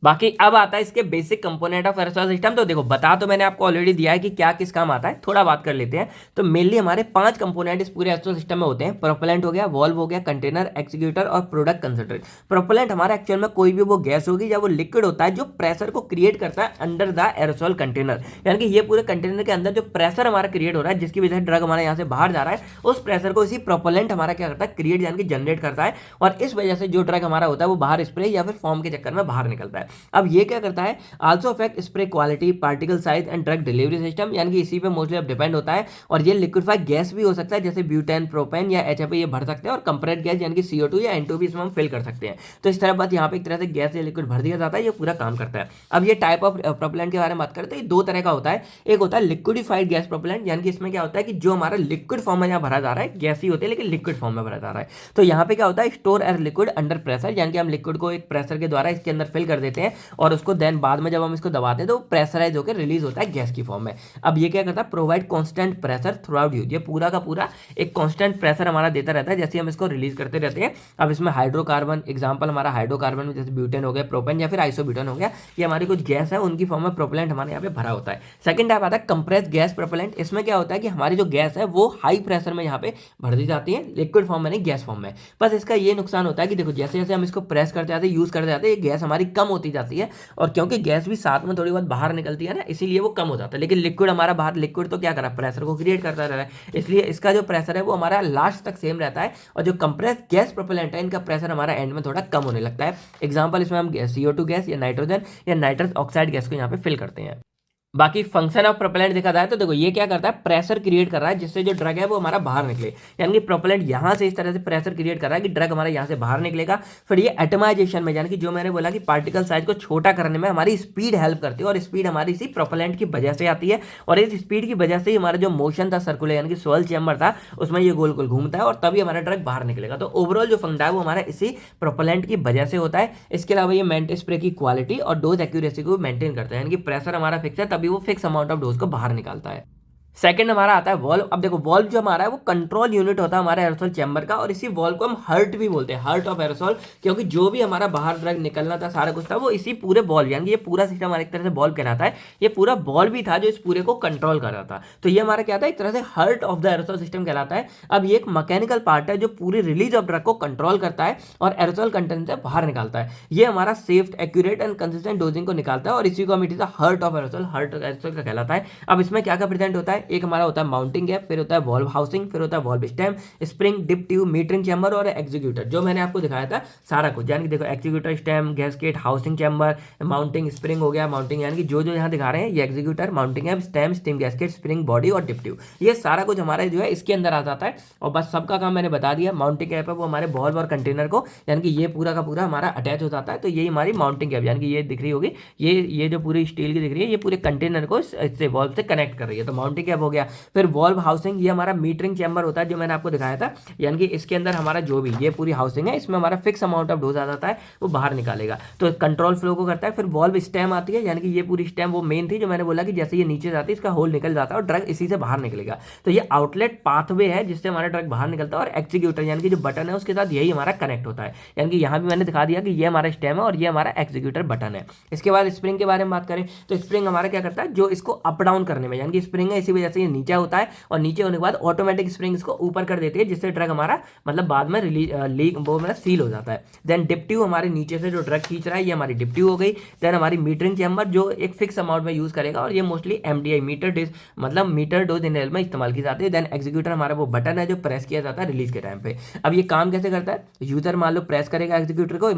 बाकी अब आता है इसके basic component of aerosol system. तो देखो बता तो मैंने आपको ऑलरेडी दिया है कि क्या किस काम आता है, थोड़ा बात कर लेते हैं। तो मेनली हमारे 5 कंपोनेंट इस पूरे एरोसोल सिस्टम में होते हैं। प्रोपेलेंट हो गया, वॉल्व हो गया, कंटेनर, एक्सीक्यूटर और प्रोडक्ट कंसंट्रेट। प्रोपेलेंट हमारा एक्चुअल में कोई भी वो गैस होगी या वो लिक्विड होता है जो प्रेशर को क्रिएट करता है अंडर द एरोसोल कंटेनर, यानी कि ये पूरे कंटेनर के अंदर जो प्रेशर हमारा क्रिएट हो रहा है, जिसकी वजह से ड्रग हमारे यहाँ से बाहर जा रहा है, उस प्रेशर को इसी प्रोपेलेंट हमारा क्या करता है, क्रिएट यानी कि जनरेट करता है, और इस वजह से जो ड्रग हमारा होता है वो बाहर स्प्रे या फिर फॉर्म के चक्कर में बाहर निकलता है। अब ये क्या करता है, also affect spray quality, particle size and drug delivery system, यानी कि इसी पे मोस्टली अब डिपेंड होता है। और ये लिक्विफाइड गैस भी हो सकता है, जैसे ब्यूटेन, प्रोपेन या HF ये भर सकते हैं, और कंप्रेस्ड गैस यानी कि CO2 या N2 भी इसमें हम फिल कर सकते हैं। तो इस तरह बस यहाँ पे एक तरह से गैस या लिक्विड भर दिया जाता है, ये पूरा काम करता है। अब ये टाइप ऑफ प्रोपेलेंट के बारे में बात करें तो ये 2 तरह का होता है। एक होता है लिक्विडिफाइड गैस प्रोपेलेंट, यानी कि इसमें क्या होता है कि जो हमारा लिक्विड फॉर्म में यहाँ भरा जा रहा है, गैस ही होती है लेकिन लिक्विड फॉर्म में भरा जा रहा है। तो यहाँ पे क्या होता है, store air liquid under pressure, यानी कि हम लिक्विड को एक प्रेशर के द्वारा इसके अंदर फिल कर देते हैं, और उसको देन बाद में जब हम इसको दबाते हैं तो प्रेशराइज होकर रिलीज होता है गैस की फॉर्म में। अब ये क्या करता है, provide constant pressure through out use, ये पूरा का पूरा एक कांस्टेंट प्रेशर हमारा देता रहता है जैसे हम इसको रिलीज करते रहते हैं। अब इसमें हाइड्रोकार्बन, एग्जांपल हमारा हाइड्रोकार्बन में जैसे ब्यूटेन हो गया, प्रोपेन या फिर आइसोब्यूटेन हो गया, ये हमारी कुछ गैस है उनकी फॉर्म में प्रोपेलेंट हमारे यहाँ पे भरा होता है। सेकंड टाइप आता है कंप्रेस्ड गैस प्रोपेलेंट। इसमें क्या होता है कि हमारी जो गैस है वो हाई प्रेशर में यहाँ पे भर दी जाती है, लिक्विड फॉर्म में नहीं, गैस फॉर्म में। बस इसका ये नुकसान होता है कि देखो जैसे जैसे हम इसको प्रेस करते जाते हैं, यूज करते जाते हैं, ये गैस हमारी कम होती जाती है, और क्योंकि गैस भी साथ में थोड़ी बहुत बाहर निकलती है ना, इसीलिए वो कम हो जाता है। लेकिन लिक्विड हमारा बाहर, लिक्विड तो क्या कर रहा है, प्रेशर को क्रिएट करता रह रहा है, इसलिए इसका जो प्रेशर है वो हमारा लास्ट तक सेम रहता है, और जो कंप्रेस्ड गैस प्रोपेलेंट है इनका प्रेशर हमारा एंड में थोड़ा कम होने लगता है। एग्जांपल इसमें हम CO2 गैस या नाइट्रोजन या नाइट्रस ऑक्साइड गैस को यहाँ पे फिल करते हैं। बाकी फंक्शन ऑफ प्रोपेलेंट देखा जाए तो देखो ये क्या करता है, प्रेशर क्रिएट कर रहा है जिससे जो ड्रग है वो हमारा बाहर निकले। यानी कि प्रोपेलेंट यहाँ से इस तरह से प्रेशर क्रिएट कर रहा है कि ड्रग हमारा यहाँ से बाहर निकलेगा। फिर ये एटमाइजेशन में, यानी कि जो मैंने बोला कि पार्टिकल साइज को छोटा करने में हमारी स्पीड हेल्प करती है, और स्पीड हमारी इसी प्रोपेलेंट की वजह से आती है। और इस स्पीड की वजह से ही हमारा जो मोशन था सर्कुलर, यानी कि स्वेल चैम्बर था, उसमें ये गोल गोल घूमता है और तभी हमारा ड्रग बाहर निकलेगा। तो ओवरऑल जो फंक्शन है वो हमारा इसी प्रोपेलेंट की वजह से होता है। इसके अलावा ये मेंटेन स्प्रे की क्वालिटी और डोज एक्यूरेसी को मेंटेन करता है, यानी कि प्रेशर हमारा फिक्स है तभी वो फिक्स अमाउंट ऑफ डोज को बाहर निकालता है। सेकंड हमारा आता है वॉल्व। अब देखो वॉल्व जो हमारा है वो कंट्रोल यूनिट होता है हमारे एरोसोल चैम्बर का, और इसी वॉल्व को हम हर्ट भी बोलते हैं, हर्ट ऑफ एरोसोल, क्योंकि जो भी हमारा बाहर ड्रग निकलना था सारा कुछ था वो इसी पूरे बॉल्व, यानी ये पूरा सिस्टम हमारे एक तरह से बॉल्व कहलाता है। ये पूरा बॉल्व भी था जो इस पूरे को कंट्रोल कर रहा था। तो ये हमारा क्या था, एक तरह से hurt of the aerosol system कहलाता है। अब ये एक मैकेनिकल पार्ट है जो पूरी रिलीज ऑफ ड्रग को कंट्रोल करता है और एरोसोल कंटेंट से बाहर निकालता है। ये हमारा safe, accurate and consistent dosing को निकालता है, और इसी को हम it is the heart of aerosol, heart aerosol का कहलाता है। अब इसमें क्या क्या प्रेजेंट होता है, एक हमारा होता है माउंटिंग गैप, फिर होता है वॉल्व हाउसिंग, फिर होता है valve stem, spring, dip tube, metering chamber और एग्जीक्यूटर, जो मैंने आपको दिखाया था सारा कुछ। यानी कि देखो executor, stem, gasket, housing chamber, mounting, spring हो गया, माउंटिंग यानी कि जो जो यहाँ दिखा रहे हैं ये एग्जीक्यूटर, माउंटिंग है, stem, steam gasket, spring, body और डिप ट्यूब, ये सारा कुछ हमारा जो है इसके अंदर आ जाता है। और बस सबका काम मैंने बता दिया। माउंटिंग कैप है वो हमारे वॉल्व और कंटेनर को, यानी कि ये पूरा का पूरा हमारा अटैच हो जाता है। तो यही हमारी माउंटिंग कैप, यानी कि ये दिख रही होगी, ये जो पूरी स्टील की दिख रही है, ये पूरे कंटेनर को इससे वॉल्व से कनेक्ट कर रही है। तो माउंटिंग कैप हो गया। फिर वॉल्व हाउसिंग, ये हमारा मीटरिंग चैम्बर होता है जो मैंने आपको दिखाया था, यानी कि इसके अंदर हमारा जो भी ये पूरी हाउसिंग है इसमें हमारा फिक्स अमाउंट ऑफ डोज आ जाता है, वो बाहर निकालेगा, तो कंट्रोल फ्लो को करता है। फिर वॉल्व स्टेम आती है, यानी कि ये पूरी स्टेम वो मेन थी जो मैंने बोला कि जैसे ये नीचे जाती है इसका होल निकल जाता है और ड्रग इसी से बाहर निकलेगा। तो ये आउटलेट पाथवे है जिससे हमारा ड्रग बाहर निकलता है। और एक्जीक्यूटर यानी कि जो बटन है उसके साथ यही हमारा कनेक्ट होता है, यानी कि यहाँ भी मैंने दिखा दिया कि ये हमारा स्टेम है और ये हमारा एक्जीक्यूटर बटन है। इसके बाद स्प्रिंग के बारे में बात करें तो स्प्रिंग हमारा क्या करता है, जो इसको अप डाउन करने में, यानी कि स्प्रिंग है इसी वजह से ये नीचे होता है, और नीचे होने के बाद ऑटोमेटिक स्प्रिंग इसको ऊपर कर देती है जिससे ड्रग हमारा मतलब बाद में लीक वो मतलब सील हो जाता है। देन डिप ट्यूब, हमारे नीचे से जो ड्रग खींच रहा है ये हमारी डिप ट्यूब हो गई। देन हमारी मीटरिंग चैम्बर जो एक फिक्स अमाउंट में यूज करेगा, और ये मोस्टली एमडीआई मीटर डोज मतलब मीटर डोज इनहेल में इस्तेमाल की जाती है। देन एग्जीक्यूटर हमारा वो बटन है जो प्रेस किया जाता है रिलीज के टाइम पे। अब ये काम कैसे करता है, यूजर मान लो प्रेस करेगा एग्जीक्यूटर को,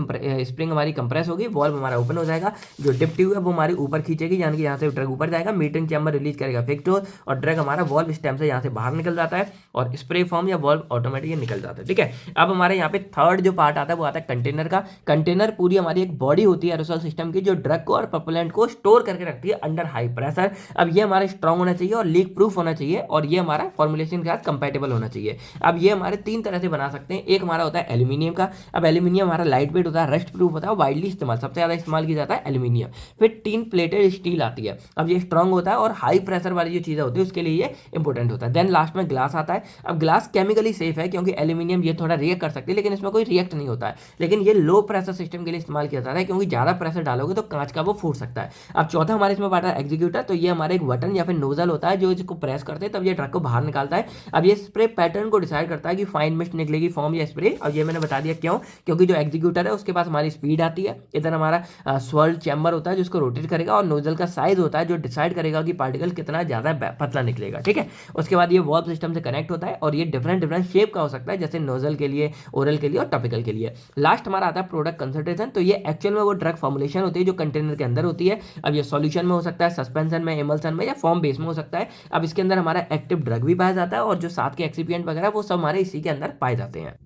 स्प्रिंग हमारी कंप्रेस होगी, वॉल्व हमारा ओपन हो जाएगा, जो डिप ट्यूब है वो हमारी ऊपर खींचेगी, यानी कि यहाँ से ड्रग ऊपर जाएगा, मीटरिंग चैम्बर रिलीज करेगा फिक्स डोज, और ड्रग हमारा वॉल्व स्टेम से यहाँ से बाहर निकल जाता है और स्प्रे फॉर्म या वॉल्व ऑटोमेटिक निकल जाता है। ठीक है, अब हमारे यहाँ पे थर्ड जो पार्ट आता है वो आता है कंटेनर का। कंटेनर पूरी हमारी एक बॉडी होती है एरोसोल सिस्टम की जो ड्रग को और प्रोपेलेंट को स्टोर करके रखती है अंडर हाई प्रेशर। अब ये हमारा स्ट्रांग होना चाहिए और लीक प्रूफ होना चाहिए, और ये हमारा फॉर्मुलेशन के साथ कंपेटेबल होना चाहिए। अब ये हमारे तीन तरह से बना सकते हैं। एक हमारा होता है एल्यूमिनियम का। अब एल्यूमिनियम हमारा लाइट वेट होता है, रस्ट प्रूफ होता है, वाइडली इस्तेमाल सबसे ज्यादा इस्तेमाल किया जाता है एल्यूमिनियम। फिर 3 प्लेटेड स्टील आती है। अब ये स्ट्रांग होता है और हाई प्रेशर वाली जो चीज़ें होती है उसके लिए ये इंपॉर्टेंट होता है। देन लास्ट में ग्लास आता है। अब ग्लास केमिकली सेफ है क्योंकि एल्यूमिनियम ये थोड़ा रिएक्ट कर सकती है, लेकिन इसमें कोई रिएक्ट नहीं होता है। लेकिन ये लो प्रेशर सिस्टम के लिए इस्तेमाल किया जाता है क्योंकि ज़्यादा प्रेशर डालोगे तो कांच का वो फूट सकता है। अब चौथा हमारे इसमें बात है एग्जीक्यूटर। तो ये हमारे एक बटन या फिर नोजल होता है जो इसको प्रेस करते हैं तब ये ड्रग को बाहर निकालता है। अब ये स्प्रे पैटर्न को डिसाइड करता है कि फाइन मिस्ट निकलेगी फॉर्म या स्प्रे। अब ये मैंने बता दिया क्यों, क्योंकि जो एग्जीक्यूटर है उसके पास हमारी स्पीड आती है, इधर हमारा स्वर्ल चैम्बर होता है जिसको रोटेट करेगा, और नोजल का साइज होता है जो डिसाइड करेगा कि पार्टिकल कितना ज़्यादा पतला निकलेगा। ठीक है, उसके बाद ये वॉल्व सिस्टम से कनेक्ट होता है और ये डिफरेंट शेप का हो सकता है, जैसे नोजल के लिए, ओरल के लिए और टॉपिकल के लिए। लास्ट हमारा आता है प्रोडक्ट कंसंट्रेशन। तो ये एक्चुअल में वो ड्रग फॉर्मुलेशन होती है जो कंटेनर के अंदर होती है। अब ये सॉल्यूशन में हो सकता है, सस्पेंशन में, एमल्सन में, या फॉर्म बेस में हो सकता है। अब इसके अंदर हमारा एक्टिव ड्रग भी पाया जाता है और जो साथ के एक्सिपिएंट वगैरह वो सब हमारे इसी के अंदर पाए जाते हैं।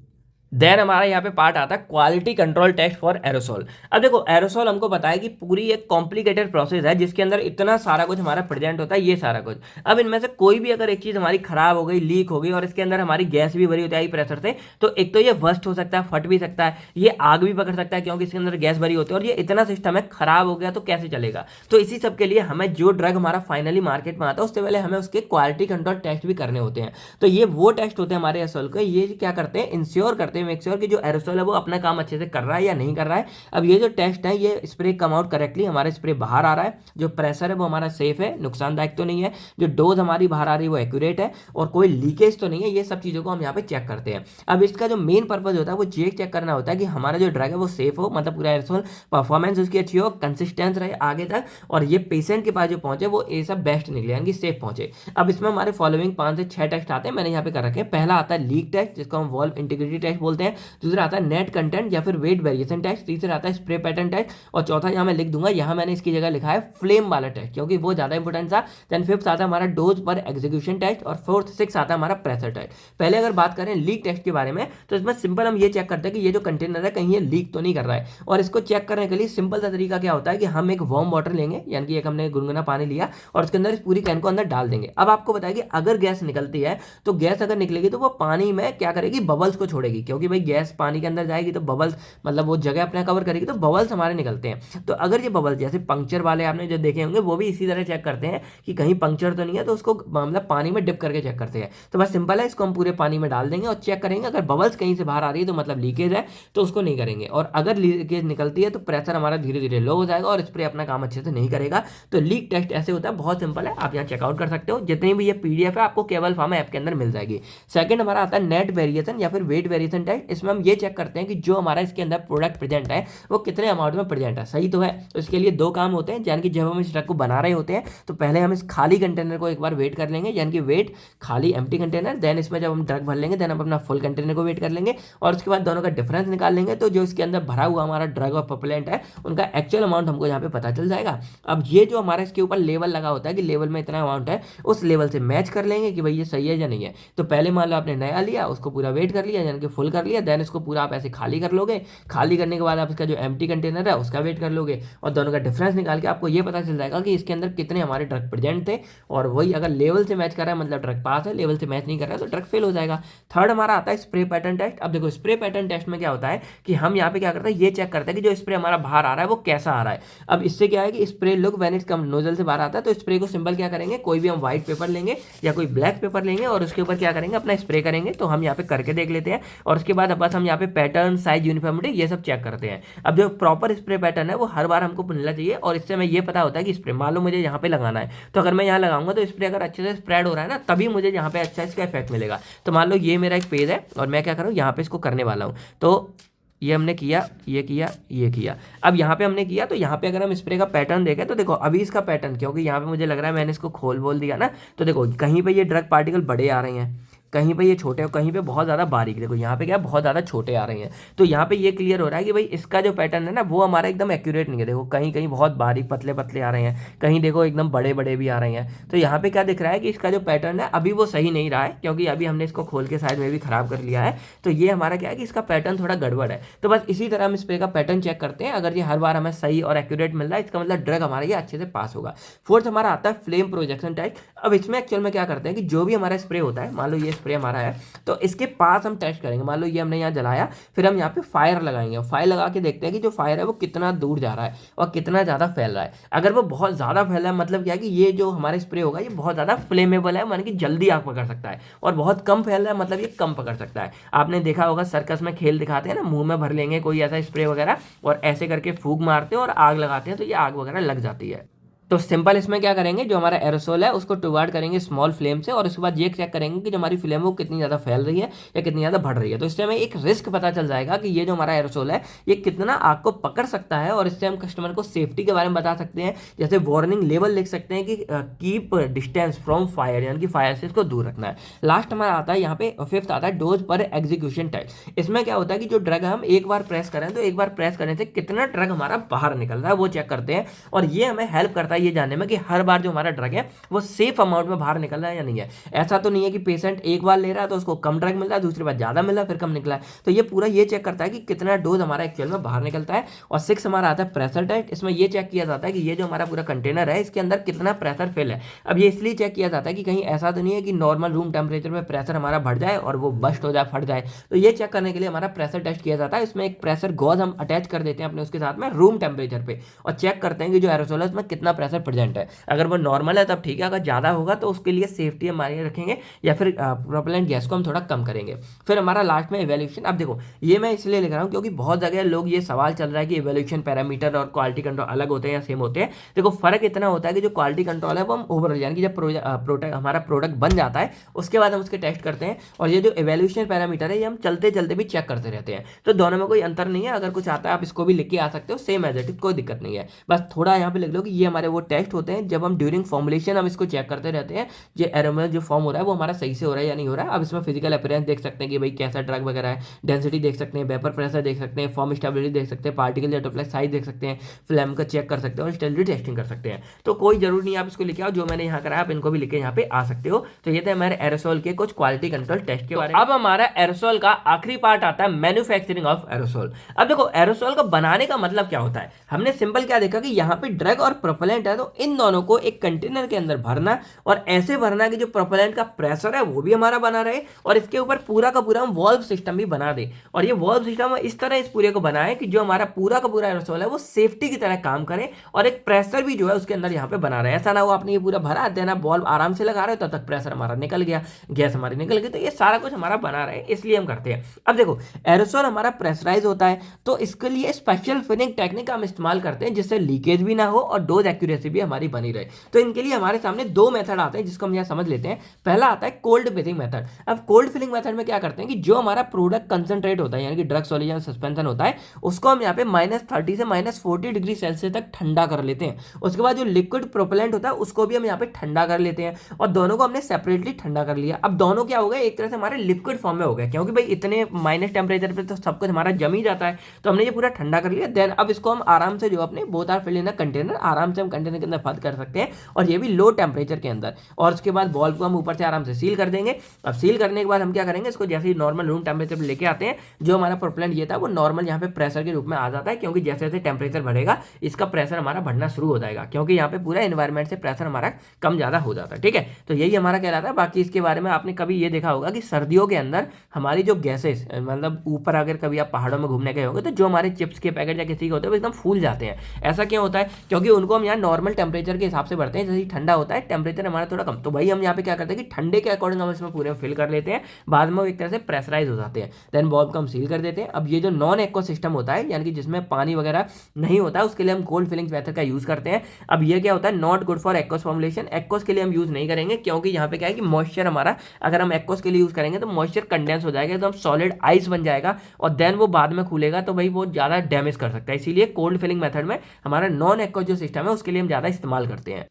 देन हमारा यहाँ पे पार्ट आता है quality control test for aerosol. अब देखो एरोसोल हमको पता है कि पूरी एक कॉम्प्लिकेटेड प्रोसेस है जिसके अंदर इतना सारा कुछ हमारा प्रेजेंट होता है, ये सारा कुछ। अब इनमें से कोई भी अगर एक चीज़ हमारी खराब हो गई, लीक हो गई, और इसके अंदर हमारी गैस भी भरी होती है हाई प्रेशर से, तो एक तो ये वर्स्ट हो सकता है, फट भी सकता है, ये आग भी पकड़ सकता है क्योंकि इसके अंदर गैस भरी होती है, और ये इतना सिस्टम है, खराब हो गया तो कैसे चलेगा। तो इसी सब के लिए हमें जो ड्रग हमारा फाइनली मार्केट में आता है उससे पहले हमें उसके क्वालिटी कंट्रोल टेस्ट भी करने होते हैं। तो ये वो टेस्ट होते हैं हमारे एरोसोल के, ये क्या करते हैं, इंश्योर करते हैं, मेक श्योर कि जो एरोसोल है वो अपना काम अच्छे से कर रहा है या नहीं कर रहा है। अब ये जो टेस्ट है ये स्प्रे कम आउट करेक्टली, हमारा स्प्रे बाहर आ रहा है, जो प्रेशर है वो हमारा सेफ है, नुकसानदायक तो नहीं है, जो डोज हमारी बाहर आ रही है वो एक्यूरेट है, और कोई लीकेज तो नहीं है। ये सब चीज़ों को हम यहाँ पे चेक करते हैं। अब इसका जो मेन पर्पज होता है वो ये चेक करना होता है कि हमारा जो ड्रग है वो सेफ हो, मतलब पूरा एरोसोल परफॉर्मेंस उसकी अच्छी हो, कंसिस्टेंस रहे आगे तक, और ये पेशेंट के पास जो पहुंचे वो ये सब बेस्ट निकले, यानी कि सेफ पहुंचे। अब इसमें हमारे फॉलोइंग 5 से 6 टेस्ट आते हैं, मैंने यहाँ पे कर रखे हैं। पहला आता है लीक टेस्ट जिसको हम वॉल्व इंटीग्रिटी टेस्ट बोलते हैं। बोलते हैं। दूसरा आता है नेट कंटेंट या फिर वेट वेरिएशन टेस्ट। तीसरा आता है स्प्रे पैटर्न टेस्ट। और चौथा यहाँ मैं लिख दूंगा, यहाँ मैंने इसकी जगह लिखा है फ्लेम वाला टेस्ट, क्योंकि वो ज़्यादा इंपॉर्टेंट था। देन फिफ्थ आता है हमारा डोज पर एग्जीक्यूशन टेस्ट। और फोर्थ सिक्स आता है हमारा प्रेशर टेस्ट। पहले अगर बात करें लीक टेस्ट के बारे में, तो इसमें सिंपल हम ये चेक करते हैं कि ये जो कंटेनर है कहीं ये लीक तो नहीं कर रहा है। और इसको चेक करने के लिए सिंपल सा तरीका क्या होता है कि हम एक वार्म वाटर लेंगे, यानी कि एक हमने गुनगुना पानी लिया और उसके अंदर इस पूरी कैन को अंदर डाल देंगे। अब आपको बताया कि अगर गैस निकलती है तो गैस अगर निकलेगी तो वो पानी में क्या करेगी, बबल्स को छोड़ेगी, क्योंकि भाई गैस पानी के अंदर जाएगी तो बबल्स मतलब वो जगह अपना कवर करेगी, तो बबल्स हमारे निकलते हैं। तो अगर ये बबल्स जैसे पंक्चर वाले आपने जो देखे होंगे वो भी इसी तरह चेक करते हैं कि कहीं पंक्चर तो नहीं है, तो उसको मतलब पानी में डिप करके चेक करते हैं। तो बस सिंपल है, इसको हम पूरे पानी में डाल देंगे और चेक करेंगे। अगर बबल्स कहीं से बाहर आ रही है तो मतलब लीकेज है, तो उसको नहीं करेंगे। और अगर लीकेज निकलती है तो प्रेशर हमारा धीरे धीरे लो हो जाएगा और स्प्रे अपना काम अच्छे से नहीं करेगा। तो लीक टेस्ट ऐसे होता है, बहुत सिंपल है, आप यहाँ चेकआउट कर सकते हो। जितनी भी ये पीडीएफ है आपको केवल फार्मा ऐप के अंदर मिल जाएगी। सेकंड हमारा आता है नेट वेरिएशन या फिर वेट वेरिएशन टेस्ट। इसमें हम ये चेक करते हैं कि जो हमारा इसके अंदर प्रोडक्ट प्रेजेंट है वो कितने अमाउंट में प्रेजेंट है, सही तो है। तो इसके लिए दो काम होते हैं, यानी कि जब हम इस ट्रक को बना रहे होते हैं तो पहले हम इस खाली कंटेनर को एक बार वेट कर लेंगे, यानी कि वेट खाली एम्प्टी कंटेनर। देन इसमें जब हम ड्रग भर लेंगे देन हम अपना फुल कंटेनर को वेट कर लेंगे और उसके बाद दोनों का डिफरेंस निकाल लेंगे। तो जो इसके अंदर भरा हुआ हमारा ड्रग और प्रोपेलेंट है उनका एक्चुअल अमाउंट हमको यहाँ पे पता चल जाएगा। अब ये जो हमारा इसके ऊपर लेवल लगा होता है कि लेवल में इतना अमाउंट है, उस लेवल से मैच कर लेंगे कि भाई ये सही है या नहीं है। तो पहले मान लो आपने नया लिया, उसको पूरा वेट कर लिया, यानी कि फुल कर लिया। देन इसको पूरा आप ऐसे खाली कर लोगे। खाली करने के बाद आप इसका जो एम्प्टी कंटेनर है उसका वेट कर लोगे और दोनों का डिफरेंस निकाल के आपको ये पता चल जाएगा कि इसके अंदर कितने हमारे ड्रग प्रेजेंट थे। और वही अगर लेवल से मैच कर रहा है मतलब ड्रग पास है, लेवल से मैच नहीं कर रहा है तो ड्रग फेल हो जाएगा। थर्ड हमारा आता है स्प्रे पैटर्न टेस्ट। अब देखो स्प्रे पैटर्न टेस्ट में क्या होता है कि हम यहाँ पे क्या करते हैं, ये चेक करते हैं कि जो स्प्रे हमारा बाहर आ रहा है वो कैसा आ रहा है। अब इससे क्या है कि spray look when it come nozzle से बाहर आता है, तो स्प्रे को सिंपल क्या करेंगे, कोई भी हम व्हाइट पेपर लेंगे या कोई ब्लैक पेपर लेंगे और उसके ऊपर क्या करेंगे, अपना स्प्रे करेंगे। तो हम यहाँ पे करके देख लेते हैं और उसके बाद बस हम यहाँ पे पैटर्न, साइज, यूनिफॉर्मिटी ये सब चेक करते हैं। अब जो प्रॉपर स्प्रे पैटर्न है वो हर बार हमको मिलना चाहिए और इससे हमें ये पता होता है कि स्प्रे मान लो मुझे यहाँ पे लगाना है, तो अगर मैं यहाँ लगाऊंगा तो स्प्रे अगर अच्छे से स्प्रेड हो रहा है ना, तभी मुझे यहाँ पे अच्छा इसका इफेक्ट मिलेगा। तो मान लो ये मेरा एक पेज है और मैं क्या करूँ, यहाँ पे इसको करने वाला हूँ। तो ये हमने किया, ये किया, ये किया। अब यहाँ पे हमने किया तो यहाँ पे अगर हम स्प्रे का पैटर्न देखें तो देखो अभी इसका पैटर्न, क्योंकि यहाँ पे मुझे लग रहा है मैंने इसको खोल बोल दिया ना, तो देखो कहीं पे ये ड्रग पार्टिकल बड़े आ रहे हैं, कहीं पे ये छोटे और कहीं पे बहुत ज़्यादा बारीक। देखो यहाँ पे क्या बहुत ज़्यादा छोटे आ रहे हैं। तो यहाँ पे ये क्लियर हो रहा है कि भाई इसका जो पैटर्न है ना वो हमारा एकदम एक्यूरेट नहीं है। देखो कहीं कहीं बहुत बारीक पतले पतले आ रहे हैं, कहीं देखो एकदम बड़े बड़े भी आ रहे हैं। तो यहाँ पे क्या दिख रहा है कि इसका जो पैटर्न है अभी वो सही नहीं रहा है, क्योंकि अभी हमने इसको खोल के शायद में भी खराब कर लिया है। तो ये हमारा क्या है कि इसका पैटर्न थोड़ा गड़बड़ है। तो बस इसी तरह हम स्प्रे का पैटर्न चेक करते हैं। अगर ये हर बार हमें सही और एक्यूरेट मिल रहा है, इसका मतलब ड्रग हमारा ये अच्छे से पास होगा। फोर्थ हमारा आता है फ्लेम प्रोजेक्शन टेस्ट। अब इसमें एक्चुअल में क्या करते हैं कि जो भी हमारा स्प्रे होता है, मान लो ये स्प्रे हमारा है तो इसके पास हम टेस्ट करेंगे। मान लो ये हमने यहाँ जलाया, फिर हम यहाँ पे फायर लगाएंगे। फायर लगा के देखते हैं कि जो फायर है वो कितना दूर जा रहा है और कितना ज़्यादा फैल रहा है। अगर वो बहुत ज़्यादा फैल रहा है मतलब क्या है कि ये जो हमारे स्प्रे होगा ये बहुत ज़्यादा फ्लेमेबल है, माने कि जल्दी आग पकड़ सकता है। और बहुत कम फैल रहा है मतलब ये कम पकड़ सकता है। आपने देखा होगा सर्कस में खेल दिखाते हैं ना, मुंह में भर लेंगे कोई ऐसा स्प्रे वगैरह और ऐसे करके फूंक मारते हैं और आग लगाते हैं तो ये आग वगैरह लग जाती है। तो सिंपल इसमें क्या करेंगे, जो हमारा एरोसोल है उसको टुवार्ड करेंगे स्मॉल फ्लेम से और उसके बाद ये चेक करेंगे कि जो हमारी फ्लेम है वो कितनी ज़्यादा फैल रही है या कितनी ज़्यादा बढ़ रही है। तो इससे हमें एक रिस्क पता चल जाएगा कि ये जो हमारा एरोसोल है ये कितना आग को पकड़ सकता है। और इससे हम कस्टमर को सेफ्टी के बारे में बता सकते हैं, जैसे वार्निंग लेवल लिख सकते हैं कि कीप डिस्टेंस फ्रॉम फायर, यानी कि फायर से इसको दूर रखना है। लास्ट हमारा आता है यहाँ पे फिफ्थ आता है डोज पर एग्जीक्यूशन टाइम। इसमें क्या होता है कि जो ड्रग हम एक बार प्रेस करें तो एक बार प्रेस करने से कितना ड्रग हमारा बाहर निकल रहा है वो चेक करते हैं। और ये हमें हेल्प करता है ये जानने में कि हर बार जो हमारा ड्रग है वो सेफ अमाउंट में बाहर निकल रहा है या नहीं है। ऐसा तो नहीं है कि पेशेंट एक बार ले रहा है तो उसको कम ड्रग मिल रहा है, दूसरी बार ज्यादा मिल रहा है फिर कम निकला है। तो ये पूरा ये चेक करता है कि कितना डोज हमारा एक्चुअल में बाहर निकलता है। और सिक्स हमारा आता है प्रेशर टेस्ट। इसमें ये चेक किया जाता है कि ये जो हमारा पूरा कंटेनर है इसके अंदर कितना प्रेशर फिल है। अब ये इसलिए चेक किया जाता है कि कहीं ऐसा तो नहीं है कि नॉर्मल रूम टेम्परेचर में प्रेशर हमारा बढ़ जाए और वो बस्ट हो जाए, फट जाए। तो ये चेक करने के लिए हमारा प्रेशर टेस्ट किया जाता है। इसमें एक प्रेशर गॉज हम अटैच कर देते हैं अपने उसके साथ में रूम टेम्परेचर पे और चेक करते हैं कि जो एरोसोल है उसमें कितना प्रेशर प्रेजेंट है। अगर वो नॉर्मल है तब ठीक है, अगर ज़्यादा होगा तो उसके लिए सेफ्टी हम मार्जिन रखेंगे या फिर प्रोपेलेंट गैस को हम थोड़ा कम करेंगे। फिर हमारा लास्ट में इवैल्यूएशन। अब देखो ये मैं इसलिए लिख रहा हूँ क्योंकि बहुत जगह लोग ये सवाल चल रहा है कि इवैल्यूएशन पैरामीटर और क्वालिटी कंट्रोल अलग होते हैं या सेम होते हैं। देखो फर्क इतना होता है कि जो क्वालिटी कंट्रोल है वो हम ओवरऑल यानी कि जब हमारा प्रोडक्ट बन जाता है उसके बाद हम उसके टेस्ट करते हैं, और ये जो इवैल्यूएशन पैरामीटर है ये हम चलते चलते भी चेक करते रहते हैं। तो दोनों में कोई अंतर नहीं है। अगर कुछ आता है आप इसको भी लिख के आ सकते हो, सेम एज इट इज, कोई दिक्कत नहीं है। बस थोड़ा यहाँ पे लिख लो कि ये हमारे वो टेस्ट होते हैं जब हम ड्यूरिंग फॉर्मुलेशन हम इसको चेक करते रहते हैं ये एरोमल जो फॉर्म हो रहा है वो हमारा सही से हो रहा है या नहीं हो रहा है। अब इसमें फिजिकल अपीयरेंस देख सकते हैं कि भाई कैसा ड्रग वगैरह है, डेंसिटी देख सकते हैं, वेपर प्रेशर देख सकते हैं, फॉर्म स्टेबिलिटी देख सकते हैं, पार्टिकल या ड्रॉपलेट साइज देख सकते हैं, फ्लैम का चेक कर सकते हैं और स्टेबिलिटी टेस्टिंग कर सकते हैं। तो कोई जरूरी नहीं आप इसको लिखे आओ, जो मैंने यहाँ करा आप इनको भी लिखे यहाँ पे आ सकते हो। तो ये थे हमारे एरोसोल के कुछ क्वालिटी कंट्रोल टेस्ट के बारे में। अब हमारा एरोसोल का आखिरी पार्ट आता है मैन्युफैक्चरिंग ऑफ एरोसोल। अब देखो एरोसोल को बनाने का मतलब क्या होता है, हमने सिंपल क्या देखा कि यहाँ पे ड्रग और प्रोपेलेंट है तो इन दोनों को एक कंटेनर के अंदर भरना और ऐसे भरना कि जो प्रोपेलेंट का प्रेशर है वो भी हमारा बना रहे और इसके ऊपर पूरा का पूरा हम वॉल्व सिस्टम भी बना दे। और ये वॉल्व सिस्टम इस तरह इस पूरे को बनाए कि जो हमारा पूरा का पूरा एरोसोल है वो सेफ्टी की तरह काम करे और एक प्रेशर भी जो है उसके अंदर यहाँ पे बना रहे। ऐसा ना हो आपने ये पूरा भरा देना बॉल्व आराम से लगा रहे हो तब तक प्रेशर हमारा निकल गया, गैस हमारी निकल गई, तो ये सारा कुछ हमारा बना रहे इसलिए हम करते हैं। अब देखो एरोसोल हमारा प्रेशराइज होता है तो इसके लिए स्पेशल फिलिंग टेक्निक हम इस्तेमाल करते हैं जिससे लीकेज भी ना हो और डोज एक्यूरेसी भी हमारी बनी रहे। तो इनके लिए हमारे सामने दो मेथड आते हैं जिसको हम यहाँ समझ लेते हैं। पहला आता है कोल्ड फिलिंग मेथड। अब कोल्ड फिलिंग मेथड में क्या करते हैं कि जो हमारा प्रोडक्ट कंसंट्रेट होता है यानी कि ड्रग सॉल्यूशन सस्पेंशन होता है उसको हम यहाँ पे -30 से -40 डिग्री सेल्सियस तक ठंडा कर लेते हैं। उसके बाद जो लिक्विड प्रोपेलेंट होता है उसको भी हम यहाँ पे ठंडा कर लेते हैं और दोनों को हमने सेपरेटली ठंडा कर लिया। अब दोनों क्या हो गए एक तरह से हमारे लिक्विड फॉर्म में हो गए क्योंकि भाई इतने माइनस टेम्परेचर पे तो सब कुछ हमारा जम ही जाता है, तो हमने ये पूरा ठंडा कर लिया। देन अब इसको हम आराम से जो अपने both are fill in a container आराम से हम कंटेनर के अंदर बंद कर सकते हैं और ये भी लो टेम्परेचर के अंदर। और उसके बाद बॉल को हम ऊपर से आराम से सील कर देंगे। अब सील करने के बाद हम क्या करेंगे इसको जैसे ही नॉर्मल रूम टेम्परेचर पर लेके आते हैं जो हमारा प्रोपेलेंट ये था वो नॉर्मल यहाँ पे प्रेशर के रूप में आ जाता है क्योंकि जैसे जैसे टेम्परेचर बढ़ेगा इसका प्रेशर हमारा बढ़ना शुरू हो जाएगा क्योंकि यहाँ पे पूरा एनवायरमेंट से प्रेशर हमारा कम ज्यादा हो जाता है। ठीक है, तो यही हमारा कह रहा था। बाकी इसके बारे में आपने कभी ये देखा होगा कि सर्दियों के अंदर हमारी जो गैसेस मतलब ऊपर अगर कभी आप पहाड़ों में घूमने गए होंगे तो जो हमारे चिप्स के पैकेट या किसी के होते हैं वो एकदम फूल जाते हैं। ऐसा क्यों होता है, क्योंकि उनको हम यहाँ नॉर्मल टेम्परेचर के हिसाब से भरते हैं। जैसे ही ठंडा होता है टेम्परेचर हमारा थोड़ा कम, तो भाई हम यहाँ पे क्या करते हैं कि ठंडे के अकॉर्डिंग हम इसमें पूरे फिल कर लेते हैं, बाद में वो एक तरह से प्रेशराइज हो जाते हैं। देन बॉल्ब को हम सील कर देते हैं। अब ये जो नॉन एक्वा सिस्टम होता है यानी कि जिसमें पानी वगैरह नहीं होता है उसके लिए हम कोल्ड फिलिंग मेथड का यूज करते हैं। अब ये क्या होता है not good for aqueous formulation. Aqueous के लिए हम यूज नहीं करेंगे क्योंकि यहाँ पे क्या है कि मॉइस्चर हमारा अगर हम एक्वस के लिए यूज करेंगे तो मॉइस्चर कंडेंस हो जाएगा तो हम सॉलिड आइस बन जाएगा और देन वो बाद में खुलेगा तो भाई वो ज्यादा डैमेज कर सकता है। इसीलिए कोल्ड फिलिंग मेथड में हमारा नॉन एक्वस जो सिस्टम है उसके लिए हम ज्यादा इस्तेमाल करते हैं।